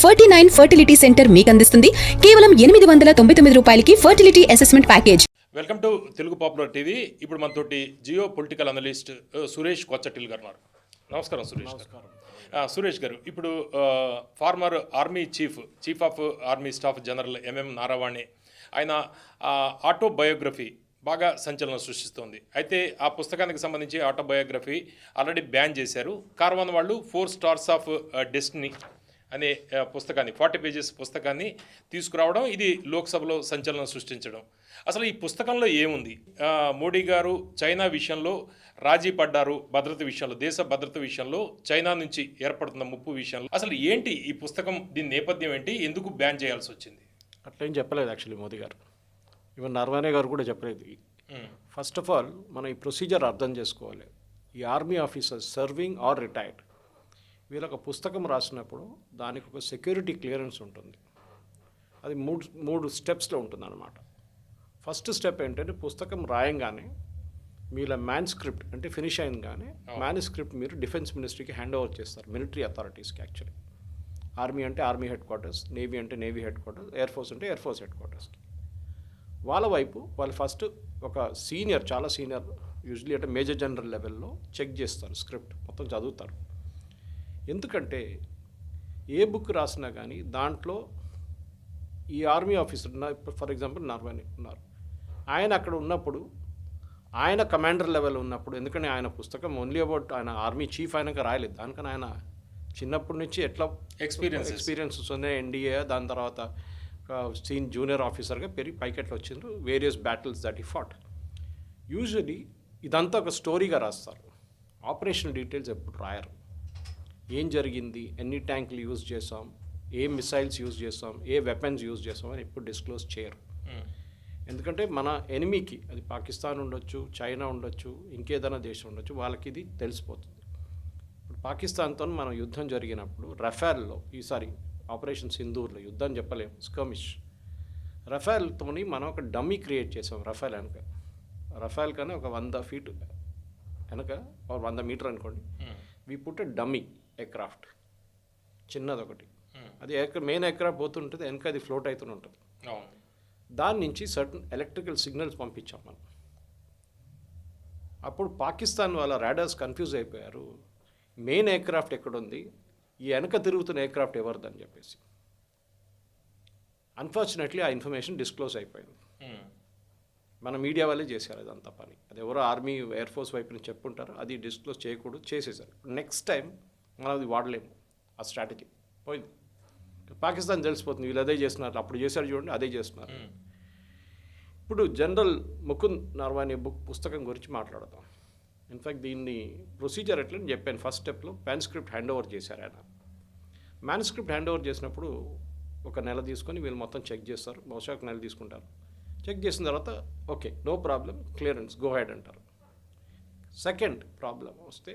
49 fertility centre మీకు అందిస్తుంది కేవలం 899 రూపాయలకి fertility assessment package. Welcome to Telugu popular TV. ఇప్పుడు మనతోటి geopolitical analyst Suresh Kochattil గారు ఉన్నారు. నమస్కారం సురేష్ గారు. సురేష్ గారు, ఇప్పుడు former army chief of army staff general MM Naravane ఆయన ఆటోబయోగ్రఫీ బాగా సంచలనం సృష్టిస్తోంది. అయితే ఆ పుస్తకానికి సంబంధించి ఆటోబయోగ్రఫీ ఆల్రెడీ బ్యాన్ చేశారు. కార్వాన్ వాళ్ళు 4 స్టార్స్ ఆఫ్ డెస్టినీ అనే పుస్తకాన్ని 40 పేజెస్ పుస్తకాన్ని తీసుకురావడం, ఇది లోక్సభలో సంచలనం సృష్టించడం. అసలు ఈ పుస్తకంలో ఏముంది? మోడీ గారు చైనా విషయంలో రాజీ పడ్డారు, భద్రత విషయంలో, దేశ భద్రత విషయంలో, చైనా నుంచి ఏర్పడుతున్న ముప్పు విషయంలో. అసలు ఏంటి ఈ పుస్తకం, దీని నేపథ్యం ఏంటి, ఎందుకు బ్యాన్ చేయాల్సి వచ్చింది? అట్లేం చెప్పలేదు యాక్చువల్లీ మోదీ గారు, ఈవెన్ నర్వానే గారు కూడా చెప్పలేదు. ఫస్ట్ ఆఫ్ ఆల్ మనం ఈ ప్రొసీజర్ అర్థం చేసుకోవాలి. ఈ army officers serving or retired వీళ్ళొక పుస్తకం రాసినప్పుడు దానికి ఒక సెక్యూరిటీ క్లియరెన్స్ ఉంటుంది. అది మూడు స్టెప్స్లో ఉంటుంది అన్నమాట. ఫస్ట్ స్టెప్ ఏంటంటే పుస్తకం రాయంగానే మీల మ్యాన్స్క్రిప్ట్ అంటే ఫినిష్ అయిందిగానే మ్యాన్స్క్రిప్ట్ మీరు డిఫెన్స్ మినిస్ట్రీకి హ్యాండ్ ఓవర్ చేస్తారు, మిలిటరీ అథారిటీస్కి. యాక్చువల్లీ ఆర్మీ అంటే ఆర్మీ హెడ్ క్వార్టర్స్, నేవీ అంటే navy head quarters, air force అంటే ఎయిర్ ఫోర్స్ హెడ్ క్వార్టర్స్కి. వాళ్ళ వైపు వాళ్ళు ఫస్ట్ ఒక సీనియర్, చాలా సీనియర్, యూజువలీ అంటే మేజర్ జనరల్ లెవెల్లో చెక్ చేస్తారు, స్క్రిప్ట్ మొత్తం చదువుతారు. ఎందుకంటే ఏ బుక్ రాసినా కానీ దాంట్లో ఈ army officer, for example Naravane ఉన్నారు, ఆయన అక్కడ ఉన్నప్పుడు, ఆయన కమాండర్ లెవెల్ ఉన్నప్పుడు, ఎందుకంటే ఆయన పుస్తకం ఓన్లీ అబౌట్ ఆయన ఆర్మీ చీఫ్ అయినాక రాయలేదు, దానికని ఆయన చిన్నప్పటి నుంచి ఎట్లా ఎక్స్పీరియన్స్ వస్తుంది, ఎన్డీఏ, దాని తర్వాత జూనియర్ ఆఫీసర్గా పెరిగి పైకి ఎట్లా వచ్చిండ్రు, వేరియస్ బ్యాటిల్స్ దట్ ఈ ఫాట్. యూజువలీ ఇదంతా ఒక స్టోరీగా రాస్తారు, ఆపరేషన్ డీటెయిల్స్ ఎప్పుడు రాయరు. ఏం జరిగింది, ఎన్ని ట్యాంకులు యూజ్ చేసాం, ఏ మిసైల్స్ యూజ్ చేసాం, ఏ వెపన్స్ యూజ్ చేసాం అని ఎప్పుడు డిస్క్లోజ్ చేయరు. ఎందుకంటే మన ఎనిమీకి, అది పాకిస్తాన్ ఉండొచ్చు, చైనా ఉండొచ్చు, ఇంకేదైనా దేశం ఉండొచ్చు, వాళ్ళకి ఇది తెలిసిపోతుంది. ఇప్పుడు పాకిస్తాన్తో మనం యుద్ధం జరిగినప్పుడు రఫేల్లో, ఈసారి ఆపరేషన్ సింధూర్లో యుద్ధం చెప్పలేము, స్కమిష్, రఫేల్తోని మనం ఒక డమ్మీ క్రియేట్ చేసాం. రఫేల్ వెనక, రఫేల్ కన్నా ఒక 100 ఫీట్ వెనక, 100 మీటర్ అనుకోండి, వి పుట్ డమ్మీ ఎయిర్క్రాఫ్ట్, చిన్నది ఒకటి. అది మెయిన్ ఎయిర్క్రాఫ్ట్ పోతుంటుంది, వెనక అది ఫ్లోట్ అవుతూనే ఉంటుంది. దాని నుంచి సర్టన్ ఎలక్ట్రికల్ సిగ్నల్స్ పంపించాం మనం. అప్పుడు పాకిస్తాన్ వాళ్ళ రాడార్స్ కన్ఫ్యూజ్ అయిపోయారు, మెయిన్ ఎయిర్క్రాఫ్ట్ ఎక్కడుంది, ఈ వెనక తిరుగుతున్న ఎయిర్క్రాఫ్ట్ ఎవరిదని చెప్పేసి. అన్ఫార్చునేట్లీ ఆ ఇన్ఫర్మేషన్ డిస్క్లోజ్ అయిపోయింది. మన మీడియా వాళ్ళే చేశారు అదంతా పని. అది ఎవరో ఆర్మీ ఎయిర్ ఫోర్స్ వైపు నుంచి చెప్పుంటారు, అది డిస్క్లోజ్ చేయకూడదు, చేసేసారు. నెక్స్ట్ టైం మనం అది వాడలేము, ఆ స్ట్రాటజీ పోయింది. పాకిస్తాన్ తెలిసిపోతుంది వీళ్ళు అదే చేస్తున్నారు, అప్పుడు చేశారు చూడండి, అదే చేస్తున్నారు. ఇప్పుడు జనరల్ ముకుంద్ నర్వాణి పుస్తకం గురించి మాట్లాడదాం. ఇన్ఫ్యాక్ట్ దీన్ని ప్రొసీజర్ ఎట్లా అని చెప్పాను. ఫస్ట్ స్టెప్లో మ్యాన్స్క్రిప్ట్ హ్యాండ్ ఓవర్ చేశారు ఆయన. మ్యాన్స్క్రిప్ట్ హ్యాండ్ ఓవర్ చేసినప్పుడు ఒక నెల తీసుకొని వీళ్ళు మొత్తం చెక్ చేస్తారు, బహుశా ఒక నెల తీసుకుంటారు. చెక్ చేసిన తర్వాత okay, no problem, clearance, go ahead అంటారు. సెకండ్ ప్రాబ్లం వస్తే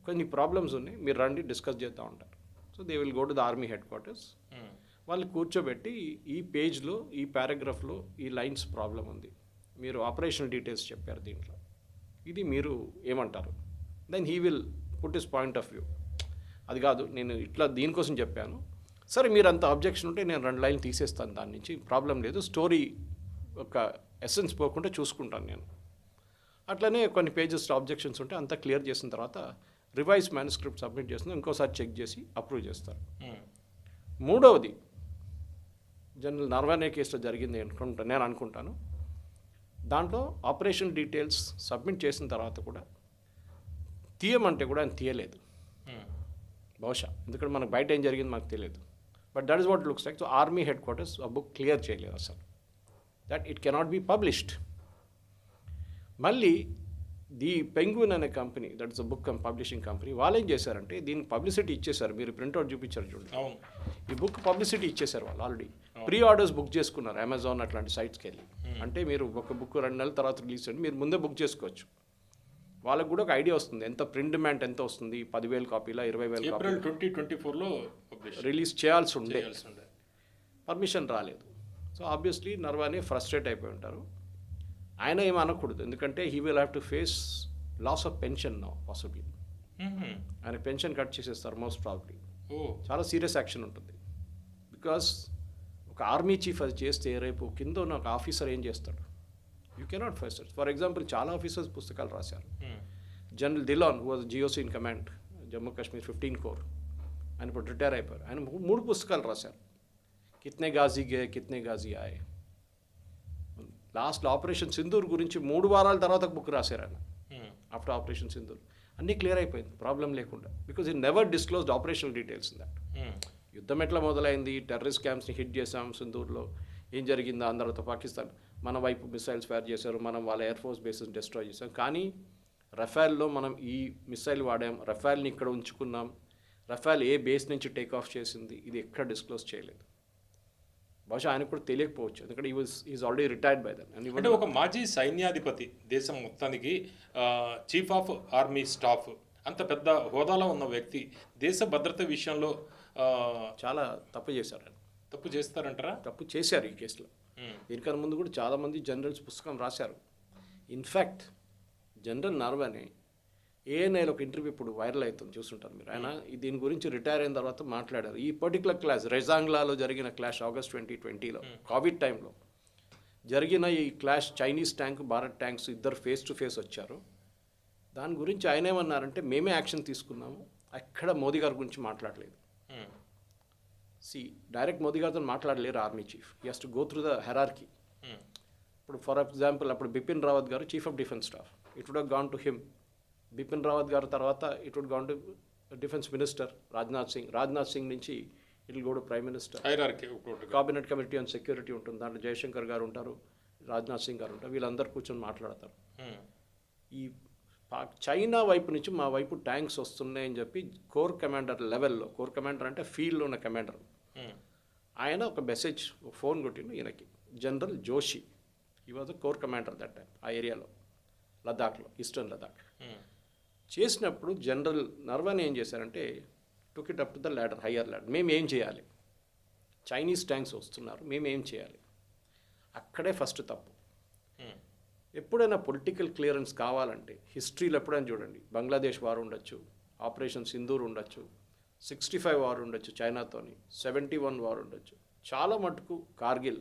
కొన్ని ప్రాబ్లమ్స్ ఉన్నాయి, మీరు రండి డిస్కస్ చేద్దాం అంటారు. So they will go to the army headquarters. వాళ్ళు కూర్చోబెట్టి ఈ పేజ్లో, ఈ పారాగ్రాఫ్లో ఈ లైన్స్ ప్రాబ్లం ఉంది, మీరు ఆపరేషనల్ డీటెయిల్స్ చెప్పారు దీంట్లో, ఇది మీరు ఏమంటారు? Then he will put his point of view. అది కాదు, నేను ఇట్లా దీనికోసం చెప్పాను, సరే మీరు అంత అబ్జెక్షన్ ఉంటే నేను 2 లైన్లు తీసేస్తాను, దాని నుంచి ప్రాబ్లం లేదు, స్టోరీ ఒక ఎసెన్స్ పోకుండా చూసుకుంటాను నేను. అట్లనే కొన్ని పేజెస్ ఆబ్జెక్షన్స్ ఉంటే అంతా క్లియర్ చేసిన తర్వాత రివైజ్ మ్యాన్స్క్రిప్ట్ సబ్మిట్ చేస్తుంది, ఇంకోసారి చెక్ చేసి అప్రూవ్ చేస్తారు. మూడవది జనరల్ నర్వానే కేసులో జరిగింది నేను అనుకుంటాను. దాంట్లో ఆపరేషన్ డీటెయిల్స్ సబ్మిట్ చేసిన తర్వాత కూడా తీయమంటే కూడా ఆయన తీయలేదు, బహుశా ఎందుకంటే మనకు బయట ఏం జరిగింది మనకు తెలియదు. But that is what looks like. So army head quarters ఆ బుక్ క్లియర్ చేయలేదు అసలు, that it cannot be published. మళ్ళీ ది పెంగ్విన్ అనే company, that is a book publishing company, వాళ్ళు ఏం చేశారంటే దీనికి పబ్లిసిటీ ఇచ్చేశారు. మీరు ప్రింట్అవుట్ చూపించారు చూడండి, ఈ బుక్ పబ్లిసిటీ ఇచ్చేశారు వాళ్ళు. ఆల్రెడీ ప్రీ ఆర్డర్స్ బుక్ చేసుకున్నారు అమెజాన్ అట్లాంటి సైట్స్కి వెళ్ళి. అంటే మీరు ఒక బుక్ 2 నెలల తర్వాత రిలీజ్ చేయండి, మీరు ముందే బుక్ చేసుకోవచ్చు. వాళ్ళకు కూడా ఒక ఐడియా వస్తుంది ఎంత ప్రింట్ డిమాండ్ ఎంత వస్తుంది, 10,000 కాపీలా 20,000 కాపీలు 2024లో రిలీజ్ చేయాల్సి ఉండే, పర్మిషన్ రాలేదు. సో ఆబ్వియస్లీ నర్వానే ఫ్రస్ట్రేట్ అయిపోయి ఉంటారు. ఆయన ఏమి అనకూడదు, ఎందుకంటే he will have to face loss of pension now possibly. ఆయన పెన్షన్ కట్ చేసేస్తారు మోస్ట్ ప్రాబ్లీ, చాలా సీరియస్ యాక్షన్ ఉంటుంది. బికాస్ ఒక ఆర్మీ చీఫ్ అది చేస్తే రేపు కింద ఉన్న ఒక ఆఫీసర్ ఏం చేస్తాడు? You cannot first. For example చాలా ఆఫీసర్స్ పుస్తకాలు రాశారు. General Dhillon who was GOC in command Jammu Kashmir 15 corps, ఆయన ఇప్పుడు రిటైర్ అయిపోయారు. ఆయన 3 పుస్తకాలు రాశారు. కిత్నే గాజీ గే కిత్నే గాజీ ఆయే. లాస్ట్లో ఆపరేషన్ సింధూర్ గురించి 3 వారాల తర్వాత ఒక బుక్ రాశారు ఆయన. ఆఫ్టర్ ఆపరేషన్ సింధూర్ అన్నీ క్లియర్ అయిపోయింది ప్రాబ్లం లేకుండా. బికాజ్ ఈ never disclosed operational details in that. యుద్ధం ఎట్లా మొదలైంది, టెర్రరిస్ట్ క్యాంప్స్ని హిట్ చేసాం సింధూర్లో, ఏం జరిగిందో అందరితో పాకిస్తాన్ మన వైపు మిసైల్స్ ఫైర్ చేశారు, మనం వాళ్ళ ఎయిర్ ఫోర్స్ బేసెస్ డిస్ట్రాయ్ చేసాం. కానీ రఫాల్లో మనం ఈ మిసైల్ వాడాం, రఫాల్ని ఇక్కడ ఉంచుకున్నాం, రఫాల్ ఏ బేస్ నుంచి టేక్ ఆఫ్ చేసింది, ఇది ఎక్కడ డిస్క్లోజ్ చేయలేదు. బహుశా ఆయనకు కూడా తెలియకపోవచ్చు, ఎందుకంటే is already retired by then. అంటే ఒక మాజీ సైన్యాధిపతి దేశం మొత్తానికి చీఫ్ ఆఫ్ ఆర్మీ స్టాఫ్ అంత పెద్ద హోదాలో ఉన్న వ్యక్తి దేశ భద్రత విషయంలో చాలా తప్పు చేశారు ఆయన. తప్పు చేస్తారంటారా? తప్పు చేశారు ఈ కేసులో. దీనికన్నా ముందు కూడా చాలామంది జనరల్స్ పుస్తకం రాశారు. ఇన్ఫ్యాక్ట్ జనరల్ నర్వనే ఏఎన్ఐలో ఒక ఇంటర్వ్యూ ఇప్పుడు వైరల్ అవుతుంది, చూస్తుంటారు మీరు. ఆయన దీని గురించి రిటైర్ అయిన తర్వాత మాట్లాడారు. ఈ పర్టికులర్ క్లాష్ రెజాంగ్లాలో జరిగిన క్లాష్ ఆగస్ట్ 2020లో కోవిడ్ టైంలో జరిగిన ఈ clash, Chinese tank Bharat tanks ఇద్దరు ఫేస్ టు ఫేస్ వచ్చారు. దాని గురించి ఆయన ఏమన్నారంటే మేమే యాక్షన్ తీసుకున్నాము, అక్కడ మోదీ గారి గురించి మాట్లాడలేదు. డైరెక్ట్ మోదీ గారితో మాట్లాడలేరు army chief. He has to go through the hierarchy. ఇప్పుడు ఫర్ ఎగ్జాంపుల్ అప్పుడు బిపిన్ రావత్ గారు chief of defence staff, it would have gone to him. Bipin Rawat గారు తర్వాత it would gone to defence minister Rajnath Singh నుంచి it will go to prime minister. Cabinet committee on security ఉంటుంది, దాంట్లో జయశంకర్ గారు ఉంటారు, రాజ్నాథ్ సింగ్ గారు ఉంటారు, వీళ్ళందరూ కూర్చొని మాట్లాడతారు. ఈ చైనా వైపు నుంచి మా వైపు ట్యాంక్స్ వస్తున్నాయని చెప్పి కోర్ కమాండర్ లెవెల్లో, కోర్ కమాండర్ అంటే ఫీల్డ్లో ఉన్న కమాండర్, ఆయన ఒక మెసేజ్ ఫోన్ కొట్టిండు ఈయనకి, జనరల్ జోషి. ఈ was the core commander that time ఆ ఏరియాలో, లదాఖ్లో, ఈస్టర్న్ లదాఖ్. చేసినప్పుడు జనరల్ నర్వానే ఏం చేశారంటే took it up to the ladder, higher ladder. మేము ఏం చేయాలి, చైనీస్ ట్యాంక్స్ వస్తున్నారు, మేము ఏం చేయాలి? అక్కడే ఫస్ట్ తప్పు. ఎప్పుడైనా పొలిటికల్ క్లియరెన్స్ కావాలంటే హిస్టరీలో ఎప్పుడైనా చూడండి, బంగ్లాదేశ్ వార్ ఉండొచ్చు, ఆపరేషన్ సింధూర్ ఉండొచ్చు, 65 వార్ ఉండొచ్చు చైనాతోని, 71 వార్ ఉండొచ్చు, చాలా మటుకు కార్గిల్.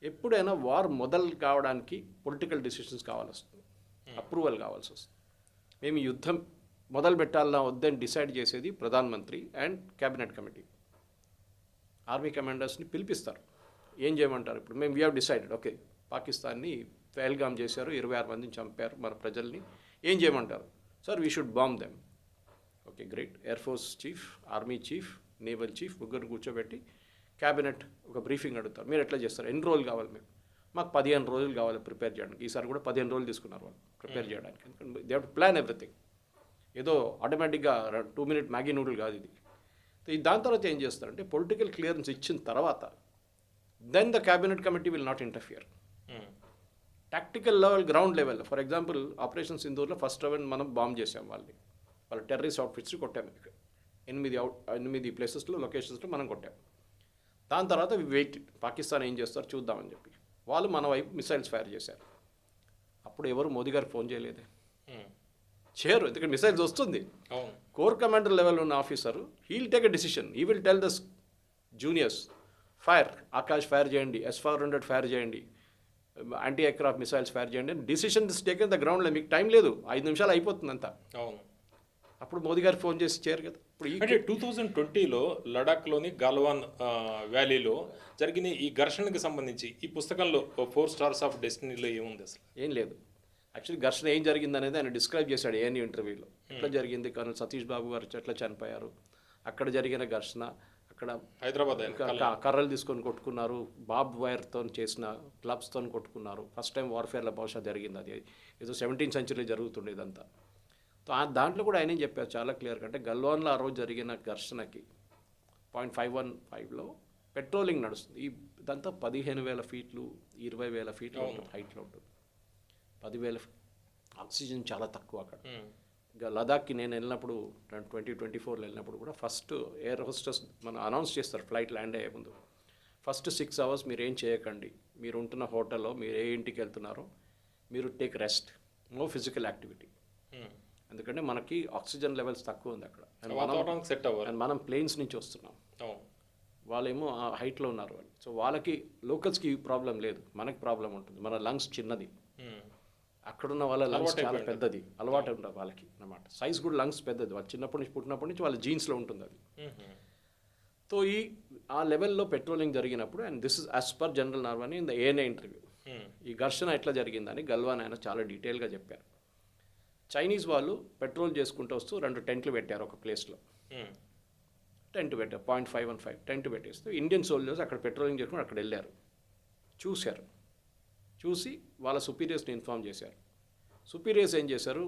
ఎప్పుడైనా వార్ మొదలు కావడానికి పొలిటికల్ డిసిషన్స్ కావాల్సి వస్తుంది, అప్రూవల్ కావాల్సి వస్తుంది. మేము యుద్ధం మొదలు పెట్టాలన్నా వద్దని డిసైడ్ చేసేది ప్రధానమంత్రి అండ్ క్యాబినెట్ కమిటీ. ఆర్మీ కమాండర్స్ని పిలిపిస్తారు, ఏం చేయమంటారు? ఇప్పుడు మేము వీ హ్యావ్ డిసైడెడ్, ఓకే పాకిస్తాన్ని ఫెయిల్గామ్ చేశారు, 26 మందిని చంపారు మన ప్రజల్ని, ఏం చేయమంటారు? Sir we should bomb them. Okay great. Air force chief, army chief, naval chief ముగ్గురు కూర్చోబెట్టి క్యాబినెట్ ఒక బ్రీఫింగ్ అడుగుతారు. మీరు ఎట్లా చేస్తారు, ఎన్ని రోజులు కావాలి మీకు? మాకు 15 రోజులు కావాలి ప్రిపేర్ చేయడానికి. ఈసారి కూడా 15 రోజులు తీసుకున్నారు వాళ్ళు ప్రిపేర్ చేయడానికి. ఎందుకంటే they have to plan everything. ఏదో ఆటోమేటిక్గా 2 మినిట్ మ్యాగీ నూడిల్ కాదు ఇది. దాని తర్వాత ఏం చేస్తారంటే పొలిటికల్ క్లియరెన్స్ ఇచ్చిన తర్వాత then the cabinet committee will not interfere. Tactical level, ground level, for example operation సింధూర్లో ఫస్ట్ రౌండ్ మనం బాంబ్ చేసాం వాళ్ళ టెర్రరిస్ట్ అవుట్ఫిట్స్ కొట్టాము. 8 ప్లేసెస్లో, లొకేషన్స్లో మనం కొట్టాం. దాని తర్వాత వెయిట్, పాకిస్తాన్ ఏం చేస్తారో చూద్దామని చెప్పి వాళ్ళు మన వైపు మిసైల్స్ ఫైర్ చేశారు. అప్పుడు ఎవరు మోదీ గారికి ఫోన్ చేయలేదే, చేయరు, ఎందుకంటే మిసైల్స్ వస్తుంది. కోర్ కమాండర్ లెవెల్ ఉన్న officer he'll take a decision, he will tell the juniors fire, Akash fire చేయండి, S-400 ఫైర్ చేయండి, యాంటీ ఎయిర్క్రాఫ్ట్ మిసైల్స్ ఫైర్ చేయండి అని డిసిషన్ టేకెన్ ద గ్రౌండ్లో. మీకు టైం లేదు, 5 నిమిషాలు అయిపోతుంది అంతా. అప్పుడు మోదీ గారు ఫోన్ చేసి చేయరు కదా. ఇప్పుడు అంటే 2020లో లడాఖ్లోని గాల్వాన్ వ్యాలీలో జరిగిన ఈ ఘర్షణకి సంబంధించి ఈ పుస్తకంలో 4 స్టార్స్ ఆఫ్ డెస్టినీలో ఏముంది? అసలు ఏం లేదు. యాక్చువల్లీ ఘర్షణ ఏం జరిగింది అనేది ఆయన డిస్క్రైబ్ చేశాడు ఏఎన్యూ ఇంటర్వ్యూలో. ఎట్లా జరిగింది, కర్నల్ సతీష్ బాబు గారు ఎట్లా చనిపోయారు, అక్కడ జరిగిన ఘర్షణ, అక్కడ హైదరాబాద్ కర్రలు తీసుకొని కొట్టుకున్నారు, బాబ్ వైర్తో చేసిన క్లబ్స్తో కొట్టుకున్నారు. ఫస్ట్ టైం వార్ఫేర్లో బహుశా జరిగింది అది, ఏదో 17th సెంచరీలో జరుగుతుండే ఇదంతా. దాంట్లో కూడా ఆయన ఏం చెప్పారు చాలా క్లియర్గా, అంటే గల్వాన్లో ఆ రోజు జరిగిన ఘర్షణకి 0.515లో పెట్రోలింగ్ నడుస్తుంది. ఇదంతా 15,000 ఫీట్లు, 20,000 ఫీట్లు ఉంటుంది, హైట్లో ఉంటుంది. 10,000 ఆక్సిజన్ చాలా తక్కువ అక్కడ. ఇంకా లదాఖ్కి నేను వెళ్ళినప్పుడు 2024లో వెళ్ళినప్పుడు కూడా ఫస్ట్ ఎయిర్ హోస్టెస్ మనం అనౌన్స్ చేస్తారు ఫ్లైట్ ల్యాండ్ అయ్యే ముందు, ఫస్ట్ 6 అవర్స్ మీరు ఏం చేయకండి, మీరు ఉంటున్న హోటల్లో మీరు ఏ ఇంటికి వెళ్తున్నారో మీరు take rest, no physical activity. ఎందుకంటే మనకి ఆక్సిజన్ లెవెల్స్ తక్కువ ఉంది అక్కడ, అండ్ మనం ప్లేన్స్ నుంచి వస్తున్నాం. వాళ్ళేమో ఆ హైట్లో ఉన్నారు వాళ్ళు. సో వాళ్ళకి లోకల్స్కి ప్రాబ్లం లేదు, మనకి ప్రాబ్లం ఉంటుంది. మన లంగ్స్ చిన్నది, అక్కడున్న వాళ్ళ లంగ్స్ చాలా పెద్దది, అలవాటు ఉంటుంది వాళ్ళకి అన్నమాట. సైజ్ కూడా లంగ్స్ పెద్దది, వాళ్ళు చిన్నప్పటి నుంచి పుట్టినప్పటి నుంచి వాళ్ళ జీన్స్లో ఉంటుంది అది. సో ఆ లెవెల్లో పెట్రోలింగ్ జరిగినప్పుడు, and this is as per general Naravane in the ANI interview, ఈ ఘర్షణ ఎట్లా జరిగిందని గల్వాన్ ఆయన చాలా డీటెయిల్గా చెప్పారు. చైనీస్ వాళ్ళు పెట్రోల్ చేసుకుంటూ వస్తూ 2 టెంట్లు పెట్టారు ఒక ప్లేస్లో. టెంట్ పెట్టారు, 0.515 టెంట్ పెట్టేస్తూ ఇండియన్ సోల్జర్స్ అక్కడ పెట్రోలింగ్ చేసుకుని అక్కడ వెళ్ళారు, చూసి వాళ్ళ సుపీరియర్స్ని ఇన్ఫార్మ్ చేశారు. సుపీరియర్స్ ఏం చేశారు,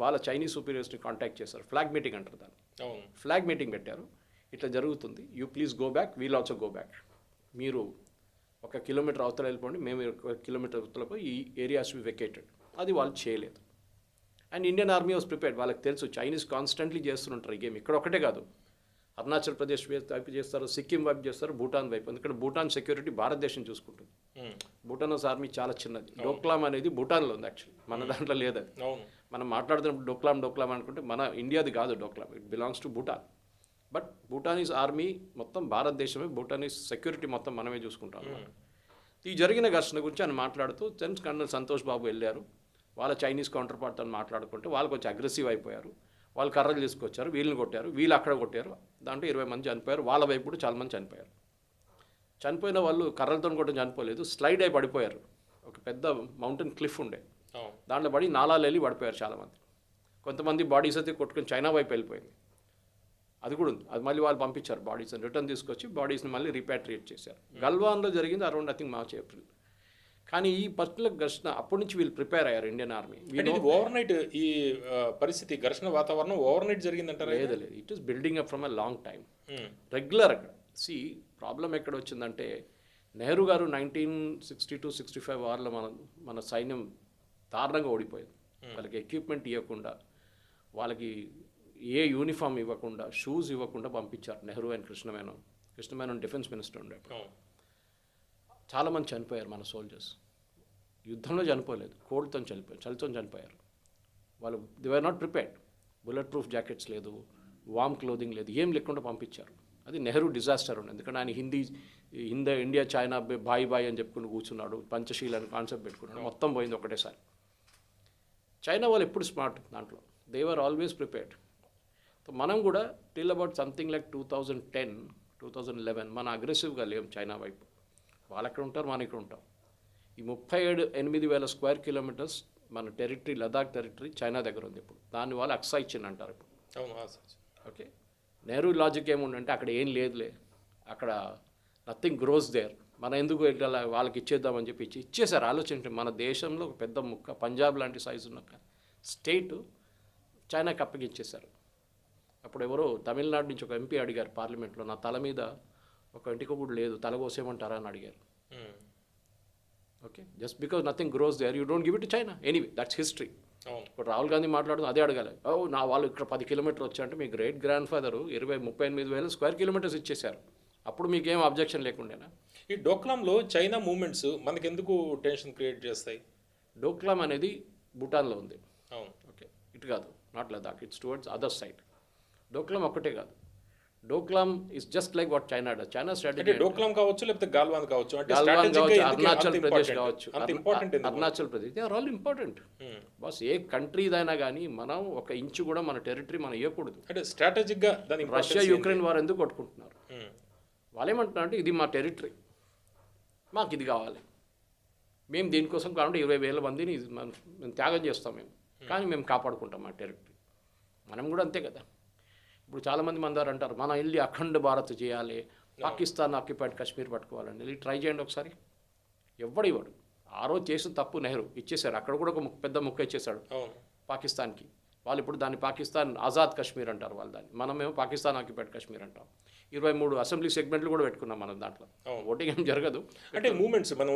వాళ్ళ చైనీస్ సుపీరియర్స్ని కాంటాక్ట్ చేశారు. ఫ్లాగ్ మీటింగ్ అంటారు దాన్ని. ఫ్లాగ్ మీటింగ్ పెట్టారు, ఇట్లా జరుగుతుంది, you please go back, we'll also go back. మీరు 1 కిలోమీటర్ అవతల వెళ్ళిపోండి, మేము 1 కిలోమీటర్ అవతలపై ఈ ఏరియాస్ వెకేటెడ్. అది వాళ్ళు చేయలేదు. And Indian army was prepared. వాళ్ళకి తెలుసు చైనీస్ కాన్స్టెంట్లీ చేస్తుంటారు ఈ గేమ్. ఇక్కడ ఒకటే కాదు, అరుణాచల్ ప్రదేశ్ వైపు చేస్తారు, సిక్కిం వైపు చేస్తారు, భూటాన్ వైపు. ఎందుకంటే భూటాన్ సెక్యూరిటీ భారతదేశం చూసుకుంటుంది. భూటాన్ ఆర్మీ చాలా చిన్నది. డోక్లాం అనేది భూటాన్లో ఉంది యాక్చువల్లీ, మన దాంట్లో లేదు అది. మనం మాట్లాడుతున్నప్పుడు డోక్లాం అనుకుంటే మన ఇండియాది కాదు Doklam, it belongs to Bhutan. But Bhutanese army మొత్తం భారతదేశమే, భూటానీస్ సెక్యూరిటీ మొత్తం మనమే చూసుకుంటాం. ఈ జరిగిన ఘర్షణ గురించి ఆయన మాట్లాడుతూ కర్నల్ సంతోష్ బాబు వెళ్ళారు, వాళ్ళ చైనీస్ కౌంటర్ పార్ట్తో మాట్లాడుకుంటే వాళ్ళు కొంచెం అగ్రెసివ్ అయిపోయారు. వాళ్ళు కర్రలు తీసుకొచ్చారు, వీళ్ళని కొట్టారు, వీళ్ళు అక్కడ కొట్టారు. దాంట్లో 20 మంది చనిపోయారు. వాళ్ళ వైపు కూడా చాలా మంది చనిపోయారు. చనిపోయిన వాళ్ళు కర్రలతో కూడా చనిపోలేదు, స్లైడ్ అయి పడిపోయారు. ఒక పెద్ద మౌంటైన్ క్లిఫ్ ఉండే, దాంట్లో పడి నాలాలు వెళ్ళి పడిపోయారు చాలామంది. కొంతమంది బాడీస్ అయితే కొట్టుకొని చైనా వైపు వెళ్ళిపోయింది, అది కూడా ఉంది. అది మళ్ళీ వాళ్ళు పంపించారు బాడీస్ని, రిటర్న్ తీసుకొచ్చి బాడీస్ని మళ్ళీ రిపాట్రియేట్ చేశారు. గల్వాన్లో జరిగింది around I think March April. కానీ ఈ పర్టికులర్ ఘర్షణ అప్పటి నుంచి వీళ్ళు ప్రిపేర్ అయ్యారు ఇండియన్ ఆర్మీ. ఓవర్ నైట్ ఈ పరిస్థితి, ఘర్షణ వాతావరణం ఓవర్ నైట్ జరిగిందంటారా? లేదు, it is building up from a long time, regular. అక్కడ ప్రాబ్లం ఎక్కడ వచ్చిందంటే, నెహ్రూ గారు 1962-65 వార్లో మన సైన్యం దారుణంగా ఓడిపోయింది. వాళ్ళకి ఎక్విప్మెంట్ ఇవ్వకుండా, వాళ్ళకి ఏ యూనిఫామ్ ఇవ్వకుండా, షూస్ ఇవ్వకుండా పంపించారు Nehru and Krishna Menon defence minister ఉండే. చాలామంది చనిపోయారు మన సోల్జర్స్. యుద్ధంలో చనిపోలేదు, కోల్డ్తో చనిపోయారు, చలితో చనిపోయారు. వాళ్ళు they were not prepared. Bullet proof jackets లేదు, వామ్ క్లోదింగ్ లేదు, ఏం లేకుండా పంపించారు. అది నెహ్రూ డిజాస్టర్ ఉంది. ఎందుకంటే ఆయన ఇండియా చైనా బాయ్ అని చెప్పుకుని కూర్చున్నాడు, పంచశీల అని కాన్సెప్ట్ పెట్టుకున్నాడు, మొత్తం పోయింది ఒకటేసారి. చైనా వాళ్ళు ఎప్పుడు స్మార్ట్ దాంట్లో, they were always prepared. So మనం కూడా టిల్ అబౌట్ సంథింగ్ లైక్ 2010-2011 మన అగ్రెసివ్గా లేం చైనా వైపు. వాళ్ళు అక్కడ ఉంటారు, మన ఇక్కడ ఉంటాం. ఈ 37,800 స్క్వేర్ కిలోమీటర్స్ మన టెరిటరీ, లదాఖ్ టెరిటరీ చైనా దగ్గర ఉంది ఇప్పుడు. దాన్ని వాళ్ళు అక్సై చిన్ అంటారు ఇప్పుడు. ఓకే, నెహ్రూ లాజిక్ ఏముందంటే అక్కడ ఏం లేదులే, అక్కడ నథింగ్ గ్రోస్ దేర్, మనం ఎందుకు వెళ్ళాలి, వాళ్ళకి ఇచ్చేద్దామని చెప్పి ఇచ్చేసారు. ఆలోచించండి, మన దేశంలో ఒక పెద్ద ముక్క, పంజాబ్ లాంటి సైజు ఉన్న స్టేట్ చైనాకి అప్పగిచ్చేశారు. అప్పుడు ఎవరో తమిళనాడు నుంచి ఒక ఎంపీ అడిగారు పార్లమెంట్లో, నా తల మీద ఒక ఇంటికి కూడా లేదు, తల కోసేయమంటారా అని అడిగారు. Okay, just because nothing grows there you don't give it to China. Anyway, that's history. ఇప్పుడు రాహుల్ గాంధీ మాట్లాడుతుంది అదే అడగాలి. నా వాళ్ళు ఇక్కడ 10 కిలోమీటర్లు వచ్చాయంటే మీ great grand father 38,000 square kilometres ఇచ్చేశారు. అప్పుడు మీకేం అబ్జెక్షన్ లేకుండేనా? ఈ డోక్లాంలో చైనా మూవ్మెంట్స్ మనకి ఎందుకు టెన్షన్ క్రియేట్ చేస్తాయి? డోక్లాం అనేది భూటాన్లో ఉంది. ఓకే, ఇటు కాదు, not Ladakh, it's towards other side. Doklam ఒక్కటే కాదు, Doklam is just like what China does. China strategy Doklam కావచ్చు, లేకపోతే గాల్వాన్ కావచ్చు, అరుణాచల్ ప్రదేశ్ కావచ్చు, Arunachal Pradesh, they are all important. Boss, ఏ కంట్రీదైనా కానీ మనం ఒక ఇంచు కూడా మన టెరిటరీ మనం ఇవ్వకూడదు. అంటే స్ట్రాటజిక్గా దాని రష్యా యుక్రెయిన్ వారు ఎందుకు కొట్టుకుంటున్నారు? వాళ్ళు ఏమంటున్నారు అంటే, ఇది మా టెరిటరీ, మాకు ఇది కావాలి, మేము దీనికోసం కావాలంటే 20,000 మందిని మేము త్యాగం చేస్తాం మేము, కానీ మేము కాపాడుకుంటాం మా టెరిటరీ. మనం కూడా అంతే కదా. ఇప్పుడు చాలామంది మందారు అంటారు, మనం వెళ్ళి అఖండ భారత్ చేయాలి, పాకిస్తాన్ ఆక్యుపైడ్ కాశ్మీర్ పట్టుకోవాలండి. వెళ్ళి ట్రై చేయండి ఒకసారి. ఎవడు ఇవ్వడు. ఆ రోజు చేసిన తప్పు నెహ్రూ ఇచ్చేశారు. అక్కడ కూడా ఒక పెద్ద ముక్క ఇచ్చేశాడు పాకిస్తాన్కి. వాళ్ళు ఇప్పుడు దాన్ని పాకిస్తాన్ ఆజాద్ కాశ్మీర్ అంటారు వాళ్ళు దాన్ని, మనమేమో పాకిస్తాన్ ఆక్యుపైడ్ కాశ్మీర్ అంటాం. 23 అసెంబ్లీ సెగ్మెంట్లు కూడా పెట్టుకున్నాం మనం దాంట్లో. ఓటింగ్ ఏం జరగదు. అంటే మూమెంట్స్ మనం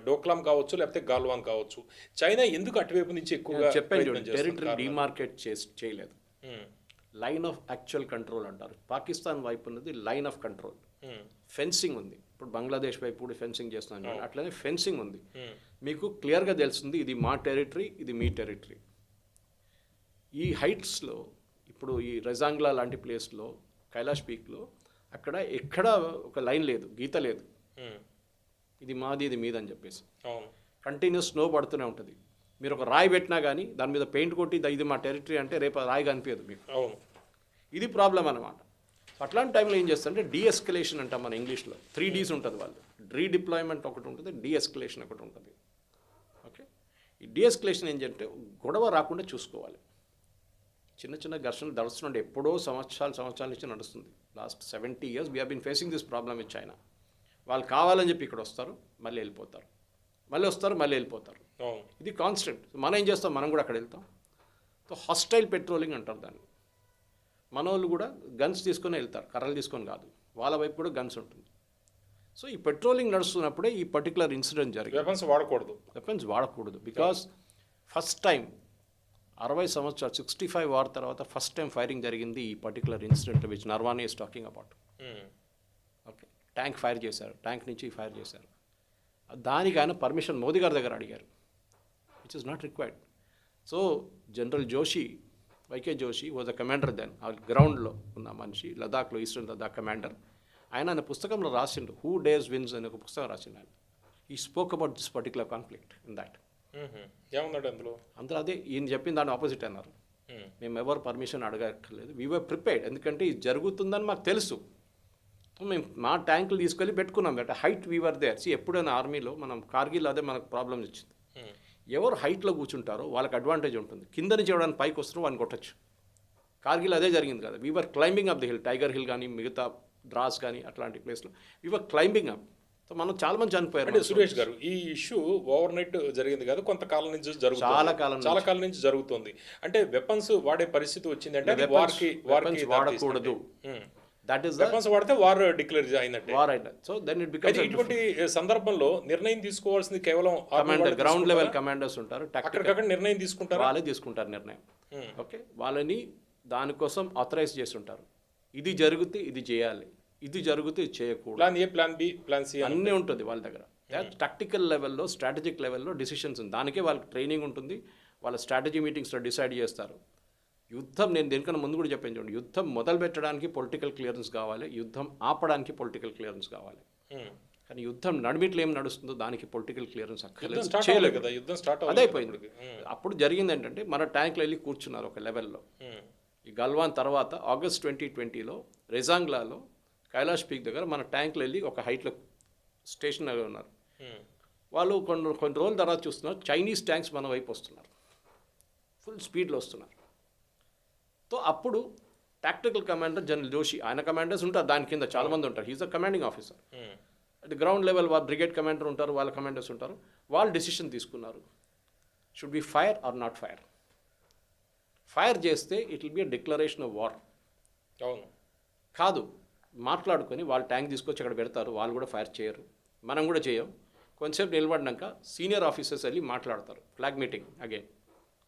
డోక్లాం కావచ్చు, లేకపోతే గాల్వాన్ కావచ్చు, చైనా ఎందుకు అటువైపు నుంచి ఎక్కువగా చెప్పండి, టెరిటరీ డిమార్కెట్ చేయలేదు. లైన్ ఆఫ్ యాక్చువల్ కంట్రోల్ అంటారు. పాకిస్తాన్ వైపు ఉన్నది లైన్ ఆఫ్ కంట్రోల్. ఫెన్సింగ్ ఉంది. ఇప్పుడు బంగ్లాదేశ్ వైపు కూడా ఫెన్సింగ్ చేస్తున్నాను, అట్లనే ఫెన్సింగ్ ఉంది. మీకు క్లియర్గా తెలుస్తుంది ఇది మా టెరిటరీ, ఇది మీ టెరిటరీ. ఈ హైట్స్లో ఇప్పుడు ఈ రెజాంగ్లా లాంటి ప్లేస్లో, కైలాష్ పీక్లో అక్కడ ఎక్కడ ఒక లైన్ లేదు, గీత లేదు, ఉమ్, ఇది మాది ఇది మీది అని చెప్పేసి. అవును. కంటిన్యూస్ స్నో పడుతూనే ఉంటుంది. మీరు ఒక రాయి పెట్టినా కానీ దాని మీద పెయింట్ కొట్టి ఇది మా టెరిటరీ అంటే రేపు ఆ రాయి కనిపించదు మీకు. అవును. ఇది ప్రాబ్లం అనమాట. అట్లాంటి టైంలో ఏం చేస్తారంటే డీఎస్కలేషన్ అంటాం మన ఇంగ్లీష్లో. 3 Ds ఉంటుంది వాళ్ళు. రీడిప్లాయ్మెంట్ ఒకటి ఉంటుంది, డీఎస్కలేషన్ ఒకటి ఉంటుంది. ఓకే, ఈ డీఎస్కలేషన్ ఏంటంటే గొడవ రాకుండా చూసుకోవాలి. చిన్న చిన్న ఘర్షణలు నడుస్తుంటే ఎప్పుడో సంవత్సరాల నుంచి నడుస్తుంది. Last 70 years we have been facing this problem with China. వాళ్ళు కావాలని చెప్పి ఇక్కడ వస్తారు, మళ్ళీ వెళ్ళిపోతారు, మళ్ళీ వస్తారు, మళ్ళీ వెళ్ళిపోతారు. అవును. ఇది కాన్స్టెంట్. మనం ఏం చేస్తాం, మనం కూడా అక్కడ వెళ్తాం. సో హాస్టైల్ పెట్రోలింగ్ అంటారు దాన్ని. మన వాళ్ళు కూడా గన్స్ తీసుకొని వెళ్తారు, కర్రలు తీసుకొని కాదు, వాళ్ళ వైపు కూడా గన్స్ ఉంటుంది. సో ఈ పెట్రోలింగ్ నడుస్తున్నప్పుడే ఈ పర్టికులర్ ఇన్సిడెంట్ జరిగింది. వెపన్స్ వాడకూడదు. వెపన్స్ వాడకూడదు. బికాస్ ఫస్ట్ టైం 60 సంవత్సరాలు 65 వార్ తర్వాత ఫస్ట్ టైం ఫైరింగ్ జరిగింది ఈ particular incident which Naravane is talking about. Um, okay, tank fire చేశారు, ట్యాంక్ నుంచి ఫైర్ చేశారు. దానికి ఆయన పర్మిషన్ మోదీ గారి దగ్గర అడిగారు, which is not required. So general Joshi, YK Joshi was a commander then. ఆ గ్రౌండ్లో ఉన్న మనిషి, లదాఖ్లో, ఈస్టర్న్ లదాఖ్ కమాండర్. ఆయన పుస్తకంలో రాసిండు, హూ డేర్స్ విన్స్ అనే ఒక పుస్తకం రాసిండు ఆయన. ఈ spoke about this particular conflict in that. ఏముందండి అందులో? అందరూ అదే ఈయన చెప్పిన దాని ఆపోజిట్ అన్నారు. ఉమ్, మేము ఎవరు పర్మిషన్ అడగక్కర్లేదు, వీ వర్ ప్రిపేర్డ్. ఎందుకంటే ఇది జరుగుతుందని మాకు తెలుసు. మేము మా ట్యాంకులు తీసుకెళ్ళి పెట్టుకున్నాం. But height we were there. ఎప్పుడైనా ఆర్మీలో మనం కార్గిల్ అదే మనకు ప్రాబ్లం వచ్చింది. ఉమ్, ఎవరు హైట్లో కూర్చుంటారో వాళ్ళకి అడ్వాంటేజ్ ఉంటుంది. కింద నుంచి ఎవడానికి పైకి వస్తారో వాడిని కొట్టచ్చు. కార్గిల్ అదే జరిగింది కదా. We were climbing up the hill, Tiger Hill కానీ మిగతా ద్రాస్ కానీ అట్లాంటి ప్లేస్లో వీవర్ క్లైంబింగ్ అప్. సో మనం చాలా మంది చనిపోయారు. అంటే సురేష్ గారు, ఈ ఇష్యూ ఓవర్ నైట్ జరిగింది కాదు, కొంతకాలం నుంచి జరుగుతుంది. చాలా కాలం నుంచి జరుగుతుంది. అంటే వెపన్స్ వాడే పరిస్థితి వచ్చింది అంటే weapons వాడకూడదు. దట్ ఈస్ వెపన్స్ వాడితే వార్ డిక్లేర్ అయినట్టే. వార్ అయిన. So then it becomes. ఇటువంటి సందర్భంలో నిర్ణయం తీసుకోవాల్సింది కేవలం కమాండర్, గ్రౌండ్ లెవెల్ కమాండర్స్ ఉంటారు. అక్కడికక్కడ నిర్ణయం తీసుకుంటారు, వాళ్ళే తీసుకుంటారు నిర్ణయం. ఓకే, వాళ్ళని దానికోసం ఆథరైజ్ చేసి ఉంటారు. ఇది జరిగితే ఇది చేయాలి, ఇది జరిగితే ఇది చేయకూడదు, plan A, plan B, plan C అన్నీ ఉంటుంది వాళ్ళ దగ్గర. టాక్టికల్ లెవెల్లో, స్ట్రాటజిక్ లెవెల్లో డిసిషన్స్ ఉంది. దానికే వాళ్ళకి ట్రైనింగ్ ఉంటుంది. వాళ్ళ స్ట్రాటజీ మీటింగ్స్లో డిసైడ్ చేస్తారు. యుద్ధం, నేను దేనికన్నా ముందు కూడా చెప్పాను చూడండి, యుద్ధం మొదలు పెట్టడానికి పొలిటికల్ క్లియరెన్స్ కావాలి, యుద్ధం ఆపడానికి పొలిటికల్ క్లియరెన్స్ కావాలి. కానీ యుద్ధం నడిమిట్లో ఏం నడుస్తుందో దానికి పొలిటికల్ క్లియరెన్స్ అక్కర్లేదు, చేయలేదు కదా. యుద్ధం స్టార్ట్ అదే అయిపోయింది. అప్పుడు జరిగింది ఏంటంటే మన ట్యాంక్లో వెళ్ళి కూర్చున్నారు ఒక లెవెల్లో. ఈ గల్వాన్ తర్వాత ఆగస్ట్ 2020లో రెజాంగ్లాలో కైలాష్ పీక్ దగ్గర మన ట్యాంక్లో వెళ్ళి ఒక హైట్లో స్టేషన్ ఉన్నారు. వాళ్ళు కొన్ని రోజుల తర్వాత చూస్తున్నారు చైనీస్ ట్యాంక్స్ మన వైపు వస్తున్నారు, ఫుల్ స్పీడ్లో వస్తున్నారు. సో అప్పుడు టాక్టికల్ కమాండర్ జనరల్ జోషి, ఆయన కమాండర్స్ ఉంటారు దాని కింద చాలామంది ఉంటారు, he is a commanding officer. At ground level వాళ్ళ బ్రిగేడ్ కమాండర్ ఉంటారు, వాళ్ళ కమాండర్స్ ఉంటారు. వాళ్ళు డిసిషన్ తీసుకున్నారు, should be fire or not fire. Fire చేస్తే it will be a declaration of war. అవును కాదు, మాట్లాడుకొని వాళ్ళు ట్యాంక్ తీసుకొచ్చి అక్కడ పెడతారు, వాళ్ళు కూడా ఫైర్ చేయరు, మనం కూడా చేయం. కొంచెంసేపు నిలబడినాక సీనియర్ ఆఫీసర్స్ వెళ్ళి మాట్లాడతారు, flag meeting again.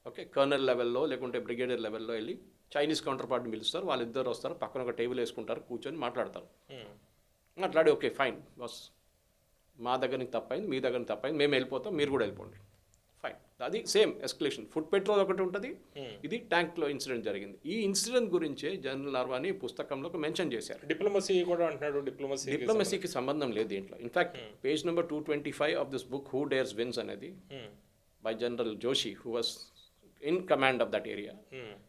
Okay, colonel లెవెల్లో లేకుంటే బ్రిగేడియర్ లెవెల్లో వెళ్ళి చైనీస్ కౌంటర్ పార్ట్ని పిలుస్తారు, వాళ్ళిద్దరు వస్తారు, పక్కన ఒక టేబుల్ వేసుకుంటారు, కూర్చొని మాట్లాడతారు. మాట్లాడి ఓకే ఫైన్ బాస్, మా దగ్గర నుంచి తప్పైంది, మీ దగ్గర నుంచి తప్పైంది, మేము వెళ్ళిపోతాం, మీరు కూడా వెళ్ళిపోండి, ఫైన్. అది సేమ్ ఎస్కలేషన్. ఫుడ్ పెట్రోల్ ఒకటి ఉంటుంది, ఇది ట్యాంక్లో ఇన్సిడెంట్ జరిగింది. ఈ ఇన్సిడెంట్ గురించే జనరల్ నర్వానీ పుస్తకంలో మెన్షన్ చేశారు. డిప్లొమసీ కూడా అంటున్నాడు. డిప్లొమసీకి సంబంధం లేదు దీంట్లో. In fact page number 225 of this book who dares wins అనేది by general Joshi, who was in command of that area.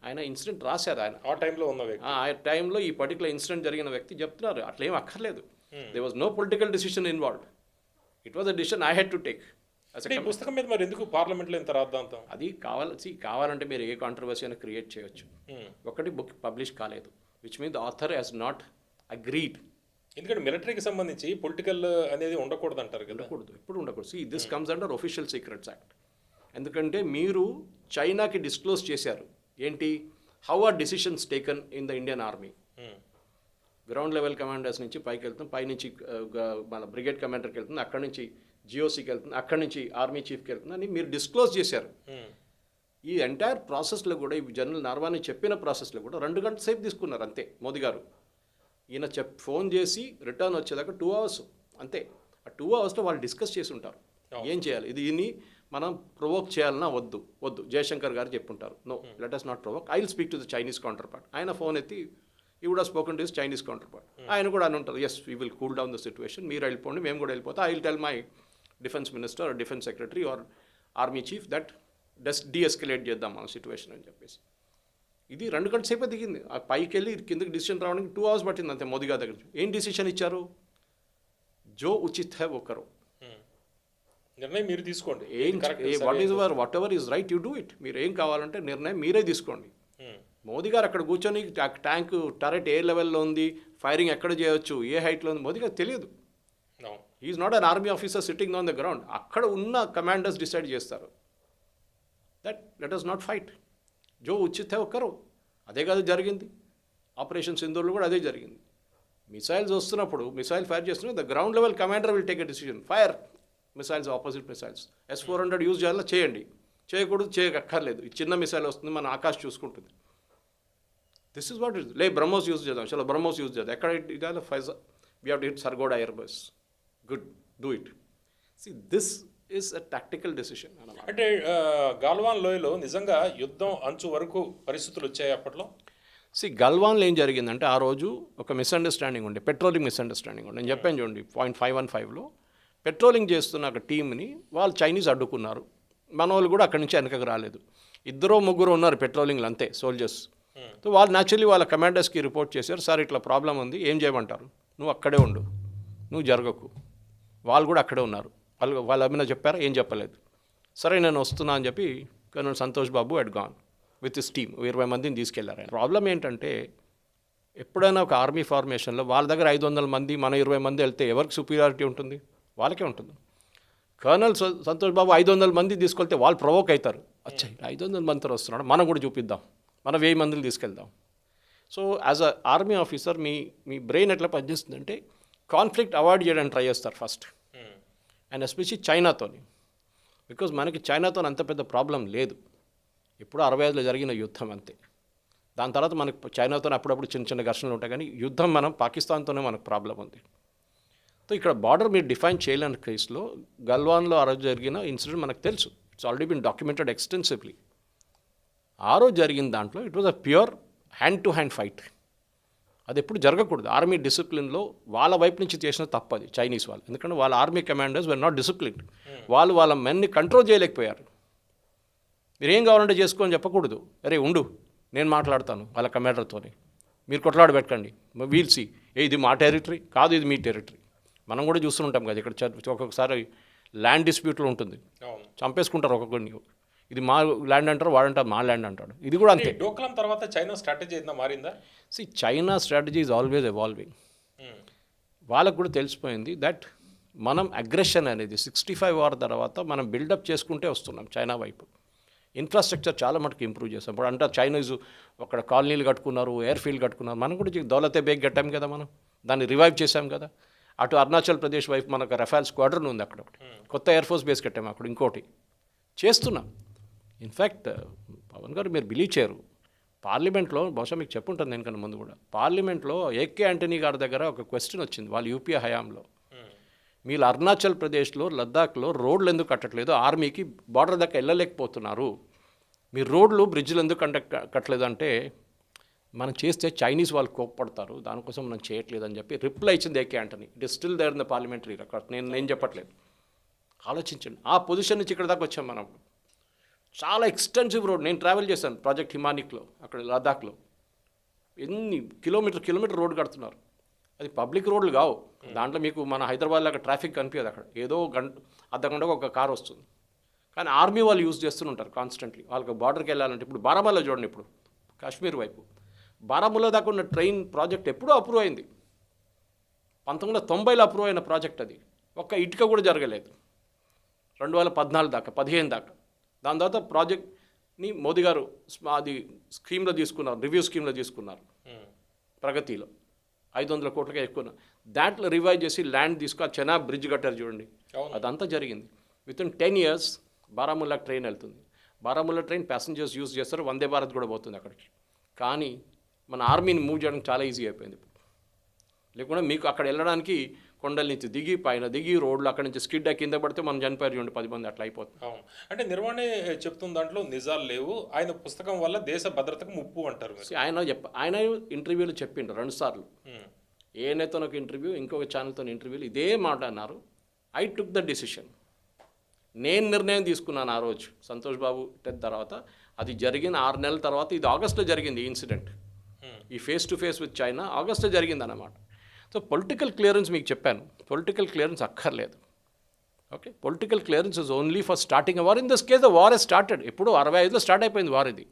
ఆయన ఇన్సిడెంట్ రాశారు. ఆయన ఆ టైంలో ఉన్న వ్యక్తి, ఆ టైంలో ఈ పర్టికులర్ ఇన్సిడెంట్ జరిగిన వ్యక్తి చెప్తున్నారు అట్లా ఏం అక్కర్లేదు. They was no political decision involved, it was a decision I had to take. ఈ పుస్తకం మీద మరి ఎందుకు పార్లమెంట్లో ఇంత రాద్దాంతం? అది కావాలంటే మీరు ఏ కాంట్రవర్సీ అయినా క్రియేట్ చేయొచ్చు. ఒకటి బుక్ పబ్లిష్ కాలేదు, which mean the author has not agreed. ఎందుకంటే మిలిటరీకి సంబంధించి పొలిటికల్ అనేది ఉండకూడదు అంటారు కదా. ఉండకూడదు, ఇప్పుడు ఉండకూడదు. This comes under official secrets act. ఎందుకంటే మీరు చైనాకి డిస్క్లోజ్ చేశారు ఏంటి, how are decisions taken in the Indian army. Ground level commanders నుంచి పైకి వెళ్తాం, పైనుంచి మన బ్రిగేడ్ కమాండర్కి వెళ్తుంది, అక్కడి నుంచి జిఓసీకి వెళ్తుంది, అక్కడి నుంచి ఆర్మీ చీఫ్కి వెళ్తుంది అని మీరు డిస్క్లోజ్ చేశారు. ఈ ఎంటైర్ ప్రాసెస్లో కూడా ఈ జనరల్ నర్వానీ చెప్పిన ప్రాసెస్లో కూడా 2 గంటల సేపు తీసుకున్నారు అంతే మోదీ గారు. ఈయన ఫోన్ చేసి రిటర్న్ వచ్చేదాకా 2 hours అంతే. ఆ 2 hours వాళ్ళు డిస్కస్ చేసి ఉంటారు ఏం చేయాలి, దీన్ని మనం ప్రొవోక్ చేయాలన్నా వద్దు జయశంకర్ గారు చెప్పుంటారు, no let us not provoke, I will speak to the Chinese counterpart. ఆయన ఫోన్ ఎత్తి he would spoken to his Chinese counterpart. ఆయన కూడా అని ఉంటుంది, yes we will cool down the situation, మీరు వెళ్ళిపోండి, మేము కూడా వెళ్ళిపోతాం, I will tell my defence minister or defence secretary or army chief that deescalate చేద్దాం మన సిచ్యువేషన్ అని చెప్పేసి. ఇది 2 గంటల సేపే దిగింది. ఆ పైకి వెళ్ళి కిందకి డిసిషన్ రావడానికి 2 hours పట్టింది అంతే మోదీ గారి దగ్గర. ఏం డిసిషన్ ఇచ్చారు? జో ఉచిత్ హై ఒకరు, నిర్ణయం మీరు తీసుకోండి, ఏం what ever is right you do it, మీరు ఏం కావాలంటే నిర్ణయం మీరే తీసుకోండి. మోదీ గారు అక్కడ కూర్చొని ట్యాంక్ టరెట్ ఏ లెవెల్లో ఉంది, ఫైరింగ్ ఎక్కడ చేయొచ్చు, ఏ హైట్లో ఉంది, మోదీ గారు తెలియదు. Is not an army officer sitting on the ground. అక్కడ ఉన్న కమాండర్స్ డిసైడ్ చేస్తారు that let us not fight, జో ఉచిత్ హై ఒకరు. అదే కాదు జరిగింది. ఆపరేషన్ సింధూర్లో కూడా అదే జరిగింది. మిసైల్స్ వస్తున్నప్పుడు, మిసైల్ ఫైర్ చేస్తున్నప్పుడు the ground level commander will take a decision, fire missiles, opposite missiles. S-400 use చేయాలో చేయండి, చేయకూడదు చేయక్కర్లేదు, ఈ చిన్న మిసైల్ వస్తుంది, మన ఆకాశ్ చూసుకుంటుంది. This is what is. లే బ్రహ్మోస్ యూజ్ చేద్దాం, చలో బ్రహ్మోస్ యూజ్ చేద్దాం, ఎక్కడ ఇదాలో ఫైజర్ we have to hit Sargodha air base, good, do it. See this is a tactical decision అన్నమాట. అంటే గాల్వాన్ లోయలో నిజంగా యుద్ధం అంచు వరకు పరిస్థితులు వచ్చాయి అప్పట్లో. గల్వాన్లో ఏం జరిగిందంటే ఆ రోజు ఒక మిస్అండర్స్టాండింగ్ ఉండే, పెట్రోలింగ్ మిస్అండర్స్టాండింగ్ ఉండే. నేను చెప్పాను చూడండి, 515లో పెట్రోలింగ్ చేస్తున్న ఒక టీంని వాళ్ళు చైనీస్ అడ్డుకున్నారు. మన వాళ్ళు కూడా అక్కడి నుంచి వెనకకు రాలేదు. 2-3 ఉన్నారు పెట్రోలింగ్లు అంతే, సోల్జర్స్. సో వాళ్ళు న్యాచురల్లీ వాళ్ళ కమాండర్స్కి రిపోర్ట్ చేశారు, సార్ ఇట్లా ప్రాబ్లం ఉంది, ఏం చేయమంటారు, నువ్వు అక్కడే ఉండు, నువ్వు జరగకు. వాళ్ళు కూడా అక్కడే ఉన్నారు. వాళ్ళు ఏమైనా చెప్పారా? ఏం చెప్పలేదు. సరే నేను వస్తున్నా అని చెప్పి colonel Santosh Babu at gone with his team 20 మందిని తీసుకెళ్లారు. ప్రాబ్లం ఏంటంటే ఎప్పుడైనా ఒక ఆర్మీ ఫార్మేషన్లో వాళ్ళ దగ్గర 500 మంది, మన 20 మంది వెళ్తే ఎవరికి సుపీరియారిటీ ఉంటుంది? వాళ్ళకే ఉంటుంది. కర్నల్ సంతోష్ బాబు 500 మంది తీసుకెళ్తే వాళ్ళు ప్రొవోక్ అవుతారు, అచ్చా 500 మందితో వస్తున్నాడు, మనం కూడా చూపిద్దాం, మనం 1000 మందిని తీసుకెళ్దాం. So as a army officer me brain ఎట్లా పనిచేస్తుందంటే కాన్ఫ్లిక్ట్ అవాయిడ్ చేయడానికి ట్రై చేస్తారు ఫస్ట్, అండ్ ఎస్పెషల్లీ చైనాతోని. బికాజ్ మనకి చైనాతో అంత పెద్ద ప్రాబ్లం లేదు, ఇప్పుడు 65లో జరిగిన యుద్ధం అంతే. దాని తర్వాత మనకు చైనాతో అప్పుడప్పుడు చిన్న చిన్న ఘర్షణలు ఉంటాయి, కానీ యుద్ధం మనం పాకిస్తాన్తోనే మనకు ప్రాబ్లం ఉంది. సో ఇక్కడ బార్డర్ మీరు డిఫైన్ చేయలేని కేసులో గల్వాన్లో ఆ రోజు జరిగిన ఇన్సిడెంట్ మనకు తెలుసు, it's already bin documented extensively. ఆ రోజు జరిగిన దాంట్లో it was a pure hand to hand fight. అది ఎప్పుడు జరగకూడదు. ఆర్మీ డిసిప్లిన్లో వాళ్ళ వైపు నుంచి చేసిన తప్పది చైనీస్ వాళ్ళు, ఎందుకంటే వాళ్ళ army commanders were not disciplined. వాళ్ళు వాళ్ళ మెన్ని కంట్రోల్ చేయలేకపోయారు. మీరు ఏం కావాలంటే చేసుకోని చెప్పకూడదు, అరే ఉండు నేను మాట్లాడతాను వాళ్ళ కమాండర్తోని, మీరు కొట్లాడబెట్టండి, వీల్ సి, ఇది మా టెరిటరీ కాదు, ఇది మీ టెరిటరీ. మనం కూడా చూస్తుంటాం కదా, ఇక్కడ ఒక్కొక్కసారి ల్యాండ్ డిస్ప్యూట్లు ఉంటుంది, చంపేసుకుంటారు ఒక్కొక్కరిని, ఇది మా ల్యాండ్ అంటారు, వాడంటారు మా ల్యాండ్ అంటాడు. ఇది కూడా అంతే. డోక్లాం తర్వాత చైనా స్ట్రాటజీ ఏదైనా మారిందా? China strategy is always evolving. వాళ్ళకు కూడా తెలిసిపోయింది దట్ మనం అగ్రెషన్ అనేది 65 వార్ తర్వాత మనం బిల్డప్ చేసుకుంటే వస్తున్నాం చైనా వైపు. ఇన్ఫ్రాస్ట్రక్చర్ చాలా మటుకు ఇంప్రూవ్ చేస్తాం. ఇప్పుడు అంటే చైనీస్ అక్కడ కాలనీలు కట్టుకున్నారు, ఎయిర్ ఫీల్డ్ కట్టుకున్నారు, మనం కూడా దౌలతే బేగ్ కట్టాం కదా, మనం దాన్ని రివైవ్ చేసాం కదా. అటు అరుణాచల్ ప్రదేశ్ వైపు మనకు రఫాల్ స్క్వాడ్రన్ ఉంది, అక్కడ ఒకటి కొత్త ఎయిర్ ఫోర్స్ బేస్ కట్టాము, అక్కడ ఇంకోటి చేస్తున్నాం. ఇన్ఫ్యాక్ట్ పవన్ గారు మీరు బిలీవ్ చేయరు, పార్లమెంట్లో బహుశా మీకు చెప్పుంటాను నేను కన్నా ముందు కూడా, పార్లమెంట్లో ఏకే యాంటనీ గారి దగ్గర ఒక క్వశ్చన్ వచ్చింది వాళ్ళు యూపీఏ హయాంలో, మీరు అరుణాచల్ ప్రదేశ్లో లద్దాఖ్లో రోడ్లు ఎందుకు కట్టట్లేదు, ఆర్మీకి బార్డర్ దాకా వెళ్ళలేకపోతున్నారు, మీరు రోడ్లు బ్రిడ్జ్లు ఎందుకు కట్టలేదు అంటే, మనం చేస్తే చైనీస్ వాళ్ళు కోప్పడతారు, దానికోసం మనం చేయట్లేదు అని చెప్పి రిప్లై ఇచ్చింది AK Antony. It is still there in the parliamentary record, నేను చెప్పట్లేదు, ఆలోచించండి. ఆ పొజిషన్ నుంచి ఇక్కడ దాకా వచ్చాం మనం. చాలా ఎక్స్టెన్సివ్ రోడ్, నేను ట్రావెల్ చేశాను ప్రాజెక్ట్ హిమానిక్లో, అక్కడ లద్దాఖ్లో ఎన్ని కిలోమీటర్ రోడ్ కడుతున్నారు. అది పబ్లిక్ రోడ్లు కావు, దాంట్లో మీకు మన హైదరాబాద్ లాగా ట్రాఫిక్ కనిపించదు, అక్కడ ఏదో అర్ధ గంటకు ఒక కారు వస్తుంది. కానీ ఆర్మీ వాళ్ళు యూజ్ చేస్తుంటారు కాన్స్టెంట్లీ, వాళ్ళకి బార్డర్కి వెళ్ళాలంటే. ఇప్పుడు బారాముల్లా చూడండి, ఇప్పుడు కాశ్మీర్ వైపు బారాముల్లా దాకా ఉన్న ట్రైన్ ప్రాజెక్ట్ ఎప్పుడూ అప్రూవ్ అయింది, 1990లో అప్రూవ్ అయిన ప్రాజెక్ట్ అది, ఒక్క ఇటుక కూడా జరగలేదు 2014 దాకా 15 దాకా. దాని తర్వాత ప్రాజెక్ట్ని మోదీ గారు అది స్కీమ్లో తీసుకున్నారు, రివ్యూ స్కీమ్లో తీసుకున్నారు, ప్రగతిలో 500 కోట్లకే ఎక్కువ. దాంట్లో రివైవ్ చేసి ల్యాండ్ తీసుకుని చెనాబ్ బ్రిడ్జ్ కట్టారు చూడండి, అదంతా జరిగింది. With in 10 years Baramulla train వెళ్తుంది. బారాముల్లా ట్రైన్ ప్యాసింజర్స్ యూజ్ చేస్తారు, వందే భారత్ కూడా పోతుంది అక్కడికి. కానీ మన ఆర్మీని మూవ్ చేయడానికి చాలా ఈజీ అయిపోయింది. లేకుండా మీకు అక్కడ వెళ్ళడానికి కొండల నుంచి దిగి పైన దిగి రోడ్లు అక్కడ నుంచి స్కిడ్ కింద పడితే మనం చనిపోయారు చూడండి 10 మంది అట్లా అయిపోతుంది. అవును, అంటే నిర్వాణే చెప్తున్న దాంట్లో నిజాలు లేవు, ఆయన పుస్తకం వల్ల దేశ భద్రతకు ముప్పు అంటారు మీరు. ఆయన ఇంటర్వ్యూలో చెప్పిండు 2 సార్లు. ఏ నేతను ఒక ఇంటర్వ్యూ, ఇంకొక ఛానల్తో ఇంటర్వ్యూలు ఇదే మాట అన్నారు. ఐ టుక్ ద డిసిషన్, నేను నిర్ణయం తీసుకున్నాను ఆ రోజు సంతోష్ బాబు డెత్ తర్వాత. అది జరిగిన 6 నెలల తర్వాత, ఇది ఆగస్టులో జరిగింది ఈ ఇన్సిడెంట్. ఈ face to face with China ఆగస్టులో జరిగింది అన్నమాట. సో పొలిటికల్ క్లియరెన్స్ మీకు చెప్పాను, పొలిటికల్ క్లియరెన్స్ అక్కర్లేదు. Okay, political clearance is only for starting war. In this case the war is started. ఎప్పుడు 65లో స్టార్ట్ అయిపోయింది వార్. ఇది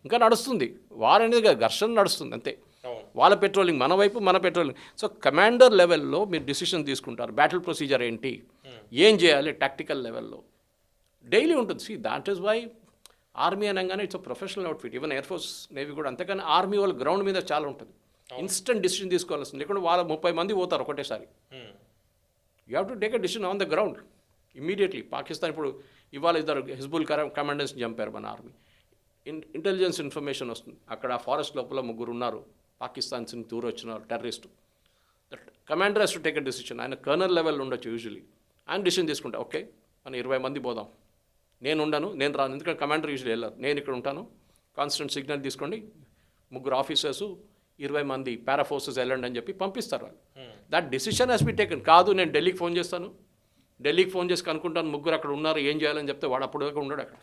ఇంకా నడుస్తుంది వార్ అనేది, ఘర్షణ నడుస్తుంది అంతే. వాళ్ళ పెట్రోలింగ్ మన వైపు, మన పెట్రోలింగ్. సో కమాండర్ లెవెల్లో మీరు డిసిషన్ తీసుకుంటారు, బ్యాటిల్ ప్రొసీజర్ ఏంటి, ఏం చేయాలి టాక్టికల్ లెవెల్లో డైలీ ఉంటుంది. See that is why army అనగానే it's professional outfit. Even air force, navy కూడా. అంతేకాని ఆర్మీ వాళ్ళ గ్రౌండ్ మీద చాలా ఉంటుంది, ఇన్స్టెంట్ డిసిషన్ తీసుకోవాల్సింది. లేకుంటే వాళ్ళ 30 మంది పోతారు ఒకటేసారి. You have to take a decision on the ground immediately. Pakistan ఇప్పుడు ఇవాళ 2 హిజ్బుల్ కమాండర్స్ని చంపారు మన ఆర్మీ. ఇంటెలిజెన్స్ ఇన్ఫర్మేషన్ వస్తుంది, అక్కడ ఫారెస్ట్ లోపల 3 ఉన్నారు పాకిస్తాన్స్ నుంచి దూరం వచ్చినారు terrorist. That commander has to take a decision. ఆయన కర్నల్ లెవెల్ ఉండొచ్చు యూజువలీ. ఆయన డిసిషన్ తీసుకుంటా, ఓకే మనం 20 మంది పోదాం, నేను ఉండను, నేను రాను, ఎందుకంటే కమాండర్ యూజువల్లీ వెళ్ళారు, నేను ఇక్కడ ఉంటాను, కాన్స్టెంట్ సిగ్నల్ తీసుకోండి, 3 ఆఫీసర్సు 20 మంది పారాఫోర్సెస్ వెళ్ళండి అని చెప్పి పంపిస్తారు వాళ్ళు. That decision has be taken. కాదు నేను ఢిల్లీకి ఫోన్ చేస్తాను, ఢిల్లీకి ఫోన్ చేసి కనుక్కుంటాను 3 అక్కడ ఉన్నారు ఏం చేయాలని చెప్తే వాడు అప్పుడు దాకా ఉండడు అక్కడ.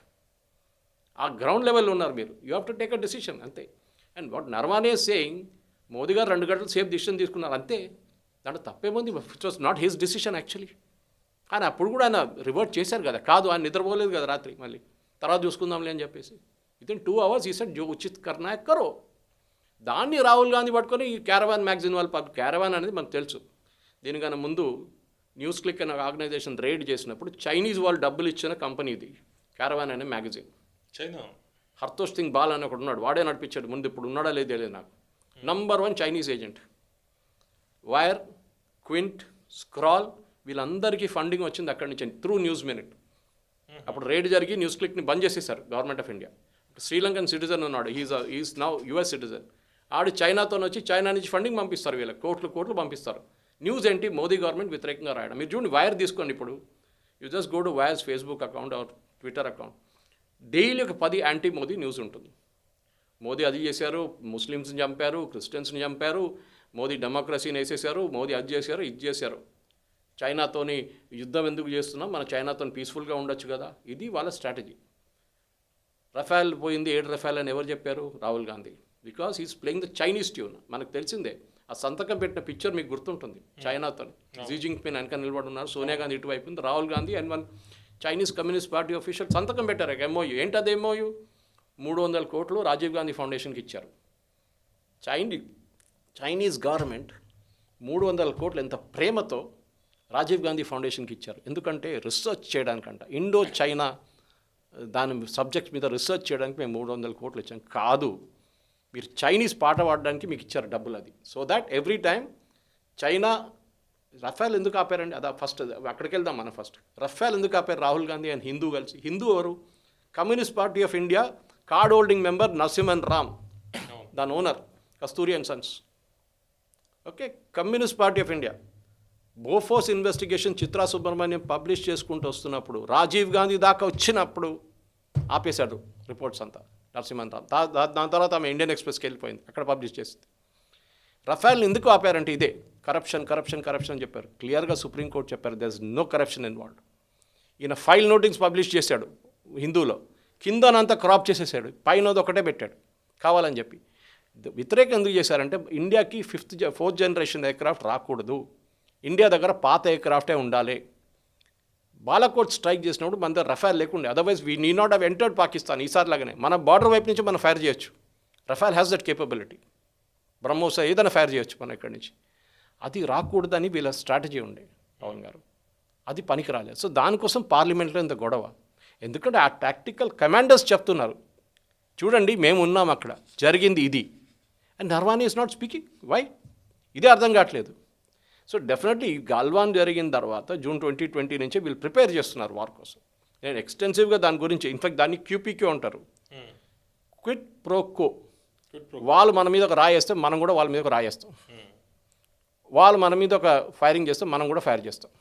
ఆ గ్రౌండ్ లెవెల్లో ఉన్నారు మీరు. You have to take a decision అంతే. And what Naravane saying, Modi గారు 2 గంటలు సేఫ్ డిసిషన్ తీసుకున్నారు అంతే. దాంట్లో తప్పేముంది, which was not his decision actually. కానీ అప్పుడు కూడా ఆయన రివర్ట్ చేశారు కదా. కాదు ఆయన నిద్రపోలేదు కదా రాత్రి, మళ్ళీ తర్వాత చూసుకుందాంలే అని చెప్పేసి. వితిన్ 2 hours ఈ సెట్ జో ఉచిత్ కర్నా కరో. దాన్ని రాహుల్ గాంధీ పట్టుకొని ఈ క్యారవాన్ మ్యాగజైన్ వాళ్ళు క్యారవాన్ అనేది మనకు తెలుసు. దీనికన్నా ముందు న్యూస్ క్లిక్ అనే ఆర్గనైజేషన్ రైడ్ చేసినప్పుడు చైనీస్ వాళ్ళు డబ్బులు ఇచ్చిన కంపెనీ ఇది క్యారవాన్ అనే మ్యాగజైన్. చైనా హర్తోష్ సింగ్ బాల్ అని ఒకడు ఉన్నాడు, వాడే నడిపించాడు ముందు. ఇప్పుడు ఉన్నాడా లేదే లేదు నాకు. Number 1 Chinese agent. Wire, quint, scroll వీళ్ళందరికీ ఫండింగ్ వచ్చింది అక్కడి నుంచి త్రూ న్యూస్ మినిట్. అప్పుడు రైడ్ జరిగి న్యూస్ క్లిక్ని బంద్ చేసేసారు government of India. Sri Lankan citizen ఉన్నాడు, ఈజ్ నౌ US సిటిజన్. ఆడు చైనాతో వచ్చి చైనా నుంచి ఫండింగ్ పంపిస్తారు, వీళ్ళకి కోట్లు పంపిస్తారు. న్యూస్ ఏంటి, మోదీ గవర్నమెంట్ వ్యతిరేకంగా రాయడం. మీరు చూడండి వైర్ తీసుకోండి ఇప్పుడు, you just go to wires Facebook account or Twitter account, daily ఒక 10 యాంటీ మోదీ న్యూస్ ఉంటుంది. మోదీ అది చేశారు, ముస్లిమ్స్ని చంపారు, క్రిస్టియన్స్ని చంపారు, మోదీ డెమోక్రసీని వేసేసారు, మోదీ అది చేశారు, ఇది చేశారు, చైనాతోని యుద్ధం ఎందుకు చేస్తున్నాం, మన చైనాతో పీస్ఫుల్గా ఉండొచ్చు కదా. ఇది వాళ్ళ స్ట్రాటజీ. రఫాల్ పోయింది, 7 రఫాల్ అని ఎవరు చెప్పారు, Rahul Gandhi. Because is playing the Chinese tune. మనకు తెలిసిందే, ఆ సంతకం పెట్టిన పిక్చర్ మీకు గుర్తుంటుంది, చైనాతో జీ జింగ్పిన్ వెనక నిలబడి ఉన్నారు, సోనియా గాంధీ ఇటువైపు ఉంది, Rahul Gandhi and 1 Chinese communist party official సంతకం పెట్టారు MOU. ఏంటది MOU? 300 కోట్లు రాజీవ్ గాంధీ ఫౌండేషన్కి ఇచ్చారు. చైనీస్ గవర్నమెంట్ 300 కోట్లు ఎంత ప్రేమతో రాజీవ్ గాంధీ ఫౌండేషన్కి ఇచ్చారు. ఎందుకంటే రీసెర్చ్ చేయడానికంట, ఇండో చైనా దాని సబ్జెక్ట్ మీద రీసెర్చ్ చేయడానికి మేము 300 కోట్లు ఇచ్చాం. కాదు, మీరు చైనీస్ పాట పాడడానికి మీకు ఇచ్చారు డబ్బులు. అది so that every time China రఫాల్ ఎందుకు ఆపారండి, అదా ఫస్ట్ అక్కడికి వెళ్దాం మనం. ఫస్ట్ రఫాల్ ఎందుకు ఆపారు రాహుల్ గాంధీ అండ్ హిందూ కలిసి. హిందూ ఎవరు? Communist party of India card holding member Narasimhan Ram, దాని owner Kasturi and sons. Okay, communist party of India Bofors investigation Chitra Subrahmanyam publish చేసుకుంటూ వస్తున్నప్పుడు, రాజీవ్ గాంధీ దాకా వచ్చినప్పుడు ఆపేశాడు రిపోర్ట్స్ అంతా నరసింహన్ రామ్. దాని తర్వాత ఆమె ఇండియన్ ఎక్స్ప్రెస్కి వెళ్ళిపోయింది, అక్కడ పబ్లిష్ చేసింది. రఫాల్ని ఎందుకు ఆపారంటే ఇదే కరప్షన్ అని చెప్పారు. క్లియర్గా సుప్రీంకోర్టు చెప్పారు, there is no corruption involved. ఈయన ఫైల్ నోటింగ్స్ పబ్లిష్ చేశాడు హిందూలో, కిందనంతా క్రాప్ చేసేసాడు, పైనది ఒకటే పెట్టాడు కావాలని చెప్పి. వ్యతిరేకం ఎందుకు చేశారంటే ఇండియాకి 4th జనరేషన్ ఎయిర్క్రాఫ్ట్ రాకూడదు, ఇండియా దగ్గర పాత ఎయిర్క్రాఫ్టే ఉండాలి. బాలాకోట్ స్ట్రైక్ చేసినప్పుడు మన దగ్గర రఫాల్ లేకుండే, otherwise we need not have entered Pakistan. ఈసారి లాగానే మన బార్డర్ వైపు నుంచి మనం ఫైర్ చేయొచ్చు. రఫాల్ హ్యాస్ దట్ కేపబిలిటీ. బ్రహ్మోస్ ఏదైనా ఫైర్ చేయొచ్చు మనం ఇక్కడి నుంచి. అది రాకూడదని వీళ్ళ స్ట్రాటజీ ఉండే పవన్ గారు, అది పనికి రాలేదు. సో దానికోసం పార్లమెంట్లో ఇంత గొడవ. ఎందుకంటే ఆ టాక్టికల్ కమాండర్స్ చెప్తున్నారు, చూడండి మేము ఉన్నాం అక్కడ, జరిగింది ఇది. And Naravane is not speaking. Why? ఇదే అర్థం కావట్లేదు. సో డెఫినెట్లీ గాల్వాన్ జరిగిన తర్వాత జూన్ 2020 నుంచే వీళ్ళు ప్రిపేర్ చేస్తున్నారు వార్ కోసం. నేను ఎక్స్టెన్సివ్గా దాని గురించి, ఇన్ఫాక్ట్ దాన్ని QPQ అంటారు, క్విట్ ప్రో కో. వాళ్ళు మన మీద ఒక రాయేస్తే మనం కూడా వాళ్ళ మీద ఒక రాయేస్తాం. వాళ్ళు మన మీద ఒక ఫైరింగ్ చేస్తే మనం కూడా ఫైర్ చేస్తాం.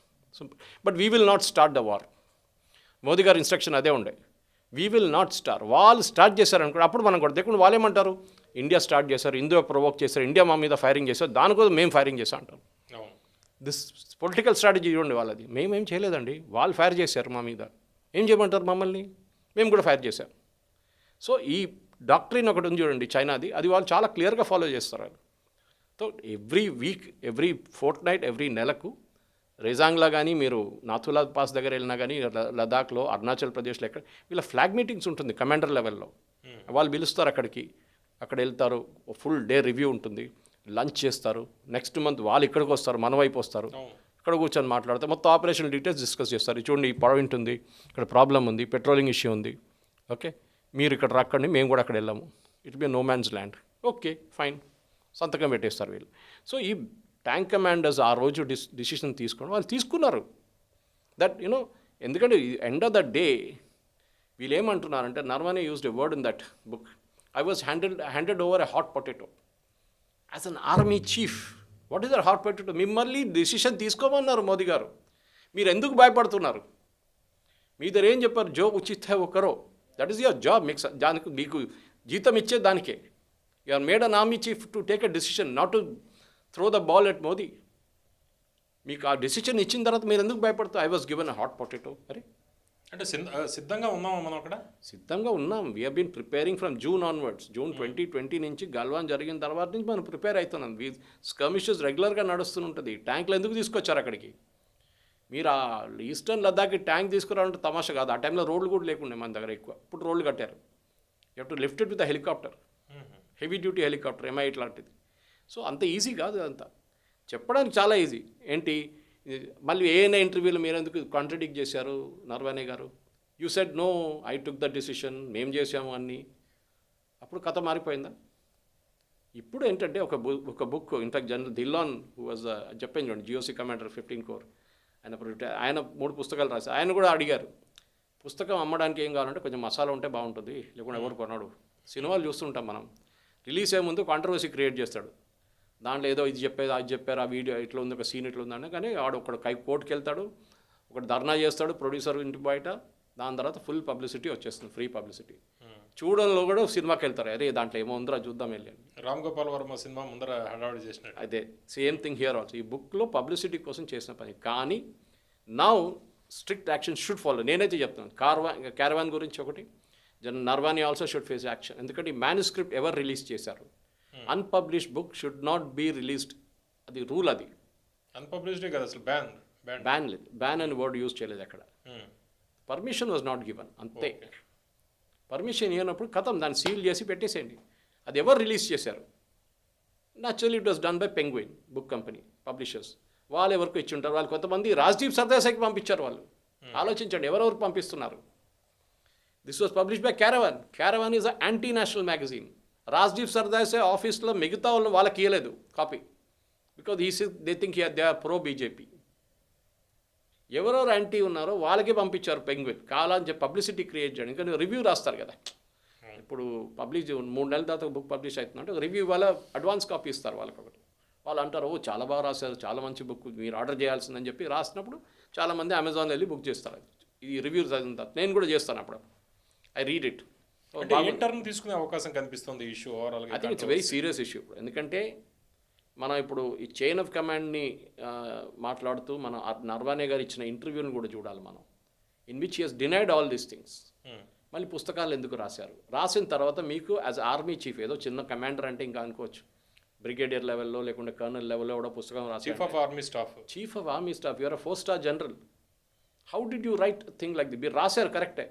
But we will not start the war. Modi గారి ఇన్స్ట్రక్షన్ అదే ఉండే, వీ విల్ నాట్ స్టార్ట్. వాళ్ళు స్టార్ట్ చేశారనుకో అప్పుడు మనం కూడా দেখুন వాళ్ళు ఏమంటారు, ఇండియా స్టార్ట్ చేశారు, ఇండియా ప్రొవోక్ చేశారు, ఇండియా మా మీద ఫైరింగ్ చేశారు, దానికోసం మేము ఫైరింగ్ చేస్తాం అంటాం. అవును. దిస్ పొలిటికల్ స్ట్రాటజీ చూడండి వాళ్ళది. మేమేం చేయలేదండి, వాళ్ళు ఫైర్ చేశారు మా మీద, ఏం చేయమంటారు మమ్మల్ని, మేము కూడా ఫైర్ చేశాం. సో ఈ డాక్ట్రిన్ ఒకటి ఉంది చూడండి చైనాది, అది వాళ్ళు చాలా క్లియర్గా ఫాలో చేస్తారు వాళ్ళు. So every week, every fourth night, every నెలకు రేజాంగ్లో కానీ మీరు నాథులా పాస్ దగ్గర వెళ్ళినా కానీ లదాఖ్లో, అరుణాచల్ ప్రదేశ్లో ఎక్కడ వీళ్ళ ఫ్లాగ్ మీటింగ్స్ ఉంటుంది కమాండర్ లెవెల్లో. వాళ్ళు పిలుస్తారు అక్కడికి, అక్కడ వెళ్తారు, ఫుల్ డే రివ్యూ ఉంటుంది, లంచ్ చేస్తారు. నెక్స్ట్ మంత్ వాళ్ళు ఇక్కడికి వస్తారు, మన వైపు వస్తారు, ఇక్కడ కూర్చొని మాట్లాడతారు, మొత్తం ఆపరేషన్ డీటెయిల్స్ డిస్కస్ చేస్తారు. చూడండి ఈ పాయింట్ ఉంది, ఇక్కడ ప్రాబ్లం ఉంది, పెట్రోలింగ్ ఇష్యూ ఉంది, ఓకే మీరు ఇక్కడ రాకండి, మేము కూడా అక్కడ వెళ్ళాము, it be no man's land, okay fine, సంతకం పెట్టేస్తారు వీళ్ళు. సో ఈ ట్యాంక్ కమాండర్స్ ఆ రోజు డిసిషన్ తీసుకోవడం వాళ్ళు తీసుకున్నారు. దట్ యునో, ఎందుకంటే ఎండ్ ఆఫ్ ద డే వీళ్ళు ఏమంటున్నారంటే, Naravane used a word in that book, I was handed over a hot potato as an army chief. What is that hot potato? మిమ్మల్ని decision తీసుకోమన్నారు మోదీ గారు, మీరు ఎందుకు భయపడుతున్నారు? మీ దగ్గర ఏం చెప్పారు, జో ఉచిత్ హై ఒకరో, దట్ ఈస్ యువర్ జాబ్. దానికి మీకు జీతం ఇచ్చే దానికే. You are made an army chief to take a decision, not to throw the ball at Modi. మీకు ఆ డిసిషన్ ఇచ్చిన తర్వాత మీరు ఎందుకు భయపడతారు? I was given a hot potato. అరే అంటే సిద్ధంగా ఉన్నామా మనం అక్కడ? సిద్ధంగా ఉన్నాం. We been preparing from June onwards. June 2020 నుంచి గల్వాన్ జరిగిన తర్వాత నుంచి మనం ప్రిపేర్ అవుతున్నాం. స్కర్మిషెస్ రెగ్యులర్గా నడుస్తుంటుంది. ట్యాంకులు ఎందుకు తీసుకొచ్చారు అక్కడికి? మీరు ఆ ఈస్టర్న్ లద్దాఖ్కి ట్యాంక్ తీసుకురావాలంటే తమాషా కాదు. ఆ టైంలో రోడ్లు కూడా లేకుండే మన దగ్గర ఎక్కువ. ఇప్పుడు రోడ్లు కట్టారు. You have to lift it with helicopter, heavy duty helicopter, MI ఇట్లాంటిది. సో అంత ఈజీ కాదు అదంతా. చెప్పడానికి చాలా ఈజీ. ఏంటి మళ్ళీ ఏఎన్ఐ ఇంటర్వ్యూలో మీరు ఎందుకు కాంట్రడిక్ట్ చేశారు Naravane garu? You said no, I took the decision, మేము చేసాము అన్నీ. అప్పుడు కథ మారిపోయిందా? ఇప్పుడు ఏంటంటే ఒక book in fact general Dhillon who was చెప్పాను చూడండి, జిఓసి కమాండర్ 15 కోర్, ఆయన 3 పుస్తకాలు రాశారు. ఆయన కూడా అడిగారు, పుస్తకం అమ్మడానికి ఏం కావాలంటే కొంచెం మసాలా ఉంటే బాగుంటుంది, లేకుండా ఎవరు కొన్నాడు. సినిమాలు చూస్తుంటాం మనం, రిలీజ్ అయ్యే ముందు కాంట్రవర్సీ క్రియేట్ చేస్తాడు. దాంట్లో ఏదో ఇది చెప్పేది, అది చెప్పారు, ఆ వీడియో ఇట్లా ఉంది, ఒక సీన్ ఇట్లా ఉందన్న, కానీ వాడు ఒకడు కోర్టుకి వెళ్తాడు, ఒకటి ధర్నా చేస్తాడు ప్రొడ్యూసర్ ఇంటి బయట, దాని తర్వాత ఫుల్ పబ్లిసిటీ వచ్చేస్తుంది, ఫ్రీ పబ్లిసిటీ. చూడంలో కూడా సినిమాకి వెళ్తారు, అరే దాంట్లో ఏమో ఉందిరా చూద్దాం వెళ్ళి. రామ్ గోపాల్ వర్మ సినిమా ముందర హడావుడి చేసినట్టు అదే సేమ్ థింగ్ హియర్ ఆల్సో. ఈ బుక్లో పబ్లిసిటీ కోసం చేసిన పని, కానీ now strict action should follow. నేనైతే చెప్తున్నాను, క్యారవాన్ గురించి ఒకటి, Naravane also should face action. ఎందుకంటే ఈ మ్యానుస్క్రిప్ట్ ఎవరు రిలీజ్ చేశారు? Unpublished book should not be released, అది రూల్. అది అన్పబ్లిష్డే కదా అసలు, బ్యాన్ లేదు, బ్యాన్ అని వర్డ్ యూజ్ చేయలేదు అక్కడ. పర్మిషన్ వాజ్ నాట్ గివన్, అంతే. పర్మిషన్ ఇవ్వనప్పుడు కథం, దాన్ని సీల్ చేసి పెట్టేసేయండి. అది ఎవరు రిలీజ్ చేశారు? Naturally it was done by penguin book company publishers. వాళ్ళు ఎవరికి ఇచ్చి ఉంటారు? వాళ్ళు కొంతమంది రాజ్దీప్ సర్దేశాయికి పంపించారు. వాళ్ళు ఆలోచించండి ఎవరెవరికి పంపిస్తున్నారు. This was published by Caravan. Caravan is a anti national magazine. Rajdeep Sardesai ఆఫీస్లో మిగతా వాళ్ళకి ఇవ్వలేదు copy, because they think they are pro BJP. ఎవరెవరు యాంటీ ఉన్నారో వాళ్ళకే పంపించారు పెంగ్విన్, కావాలని చెప్పి పబ్లిసిటీ క్రియేట్ చేయడం. ఇంకా రివ్యూ రాస్తారు కదా, ఇప్పుడు 3 నెలల తర్వాత బుక్ పబ్లిష్ అవుతుందంటే రివ్యూ వాళ్ళ అడ్వాన్స్ కాపీ ఇస్తారు వాళ్ళకి ఒకటి. వాళ్ళు అంటారు, ఓ చాలా బాగా రాశారు, చాలా మంచి బుక్, మీరు ఆర్డర్ చేయాల్సిందని చెప్పి రాసినప్పుడు చాలామంది అమెజాన్లో వెళ్ళి బుక్ చేస్తారు. ఈ రివ్యూస్ చదివిన తర్వాత నేను కూడా చేస్తాను, అప్పుడు ఐ రీడ్ ఇట్. టర్న్ తీసుకునే అవకాశం కనిపిస్తుంది ఈ issue overall. I think it's very serious issue. ఎందుకంటే మనం ఇప్పుడు ఈ చైన్ ఆఫ్ కమాండ్ని మాట్లాడుతూ మనం నర్వానే గారు ఇచ్చిన ఇంటర్వ్యూని కూడా చూడాలి మనం, in which he has denied all these things. మళ్ళీ పుస్తకాలు ఎందుకు రాశారు? రాసిన తర్వాత మీకు యాజ్ ఆర్మీ చీఫ్, ఏదో చిన్న కమాండర్ అంటే ఇంకా అనుకోవచ్చు, బ్రిగేడియర్ లెవెల్లో లేకుంటే కర్నల్ లెవెల్లో కూడా పుస్తకం రాశారు. Chief of army staff, you are 4-star general. How did you write thing like the? మీరు రాశారు కరెక్టే,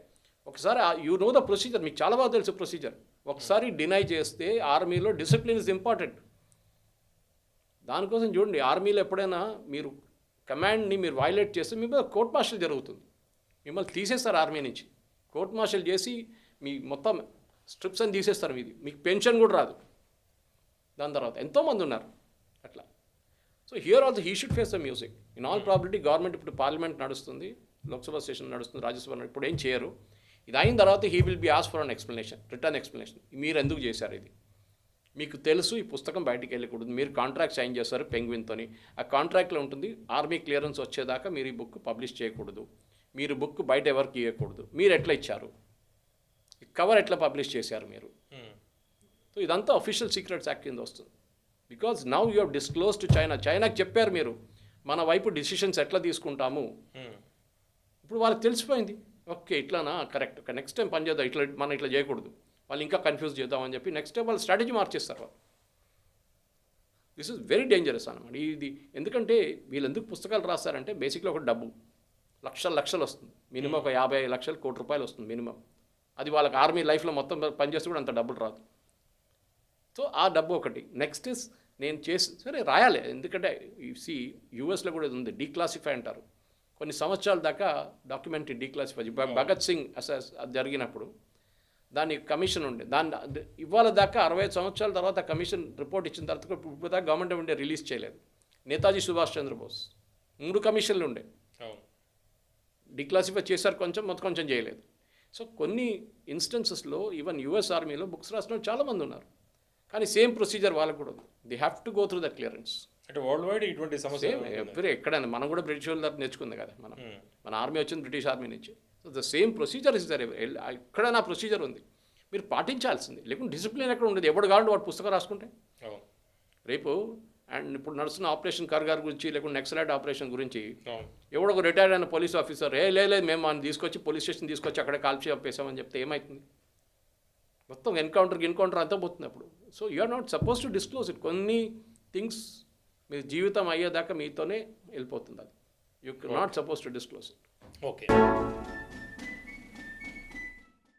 ఒకసారి యూ నో ద ప్రొసీజర్, మీకు చాలా బాగా తెలుసు ప్రొసీజర్. ఒకసారి డినై చేస్తే ఆర్మీలో డిసిప్లిన్ ఇస్ ఇంపార్టెంట్. దానికోసం చూడండి, ఆర్మీలో ఎప్పుడైనా మీరు కమాండ్ని మీరు వైలేట్ చేస్తే మీ మీద కోర్ట్ మార్షల్ జరుగుతుంది, మిమ్మల్ని తీసేస్తారు ఆర్మీ నుంచి. కోర్ట్ మార్షల్ చేసి మీ మొత్తం స్ట్రిప్స్ అని తీసేస్తారు, మీకు పెన్షన్ కూడా రాదు. దాని తర్వాత ఎంతోమంది ఉన్నారు అట్లా. So here also he should face the music. In all probability government ఇప్పుడు పార్లమెంట్ నడుస్తుంది, లోక్సభ సెషన్ నడుస్తుంది, రాజ్యసభ ఇప్పుడు ఏం చేయరు. ఇది అయిన తర్వాత he will be ask for an explanation, return explanation. మీరు ఎందుకు చేశారు ఇది? మీకు తెలుసు ఈ పుస్తకం బయటికి వెళ్ళకూడదు, మీరు కాంట్రాక్ట్ సైన్ చేస్తారు పెంగ్విన్తోని, ఆ కాంట్రాక్ట్లో ఉంటుంది ఆర్మీ క్లియరెన్స్ వచ్చేదాకా మీరు ఈ బుక్ పబ్లిష్ చేయకూడదు, మీరు బుక్ బయట ఎవరికి ఇవ్వకూడదు, మీరు ఎట్లా ఇచ్చారు, కవర్ ఎట్లా పబ్లిష్ చేశారు మీరు. సో ఇదంతా అఫీషియల్ సీక్రెట్స్ యాక్ట్ కింద వస్తుంది. Because now you have disclose to China, చైనాకి చెప్పారు మీరు మన వైపు డిసిషన్స్ ఎట్లా తీసుకుంటాము, ఇప్పుడు వాళ్ళకి తెలిసిపోయింది, ఓకే ఇట్లానా కరెక్ట్, నెక్స్ట్ టైం పని చేద్దాం, మనం ఇట్లా చేయకూడదు, వాళ్ళు ఇంకా కన్ఫ్యూజ్ చేద్దామని చెప్పి నెక్స్ట్ టైం వాళ్ళు స్ట్రాటజీ మార్చేస్తారు వాళ్ళు. దిస్ ఇస్ వెరీ డేంజరస్ అన్నమాట ఇది. ఎందుకంటే వీళ్ళు ఎందుకు పుస్తకాలు రాస్తారంటే బేసిక్లీ ఒక డబ్బు లక్షలు వస్తుంది, మినిమం ఒక 50 లక్షలు కోటి రూపాయలు వస్తుంది మినిమం. అది వాళ్ళకి ఆర్మీ లైఫ్లో మొత్తం పనిచేస్తే కూడా అంత డబ్బులు రాదు. సో ఆ డబ్బు ఒకటి. నెక్స్ట్ ఇస్ నేను సరే రాయాలి, ఎందుకంటే యూఎస్లో కూడా ఇది ఉంది, డీక్లాసిఫై అంటారు. కొన్ని సంవత్సరాల దాకా డాక్యుమెంట్ డీక్లాసిఫై. భగత్ సింగ్ అది జరిగినప్పుడు దాని కమిషన్ ఉండే, దాన్ని ఇవాళ దాకా 65 సంవత్సరాల తర్వాత కమిషన్ రిపోర్ట్ ఇచ్చిన తర్వాత ఇప్పుడు దాకా గవర్నమెంట్ ఆఫ్ ఇండియా రిలీజ్ చేయలేదు. నేతాజీ సుభాష్ చంద్రబోస్ 3 కమిషన్లు ఉండే, డిక్లాసిఫై చేశారు కొంచెం, మొత్తం కొంచెం చేయలేదు. సో కొన్ని ఇన్స్టెన్సెస్లో ఈవెన్ యూఎస్ ఆర్మీలో బుక్స్ రాసిన చాలామంది ఉన్నారు, కానీ సేమ్ ప్రొసీజర్ వాళ్ళకు కూడా ఉంది. They have to go through the clearance. అంటే వరల్డ్ వైడ్ ఇటువంటి సమస్య ఎక్కడైనా మనం కూడా బ్రిటిష్ వాళ్ళ దగ్గర నేర్చుకుంది కదా, మన ఆర్మీ వచ్చింది బ్రిటిష్ ఆర్మీ నుంచి. So the same procedure is there, ఎక్కడైనా ప్రొసీజర్ ఉంది, మీరు పాటించాల్సింది. లేకుంటే డిసిప్లిన్ ఎక్కడ ఉండదు, ఎవడు కావాలంటే వాడు పుస్తకం రాసుకుంటే. రేపు అండ్ ఇప్పుడు నడుస్తున్న ఆపరేషన్ కర్గార్ గురించి, లేకుంటే నెక్సలైట్ ఆపరేషన్ గురించి ఎవడో ఒక రిటైర్డ్ అయిన పోలీస్ ఆఫీసర్ లేదు మేము మనం తీసుకొచ్చి పోలీస్ స్టేషన్ తీసుకొచ్చి అక్కడే కాల్చి చంపేసామని చెప్తే ఏమవుతుంది? మొత్తం ఎన్కౌంటర్ అంతా పోతుంది అప్పుడు. So you are not suppose to disclose it. కొన్ని థింగ్స్ మీ జీవితం అయ్యేదాకా మీతోనే వెళ్ళిపోతుంది, అది you not suppose to disclose it. Okay.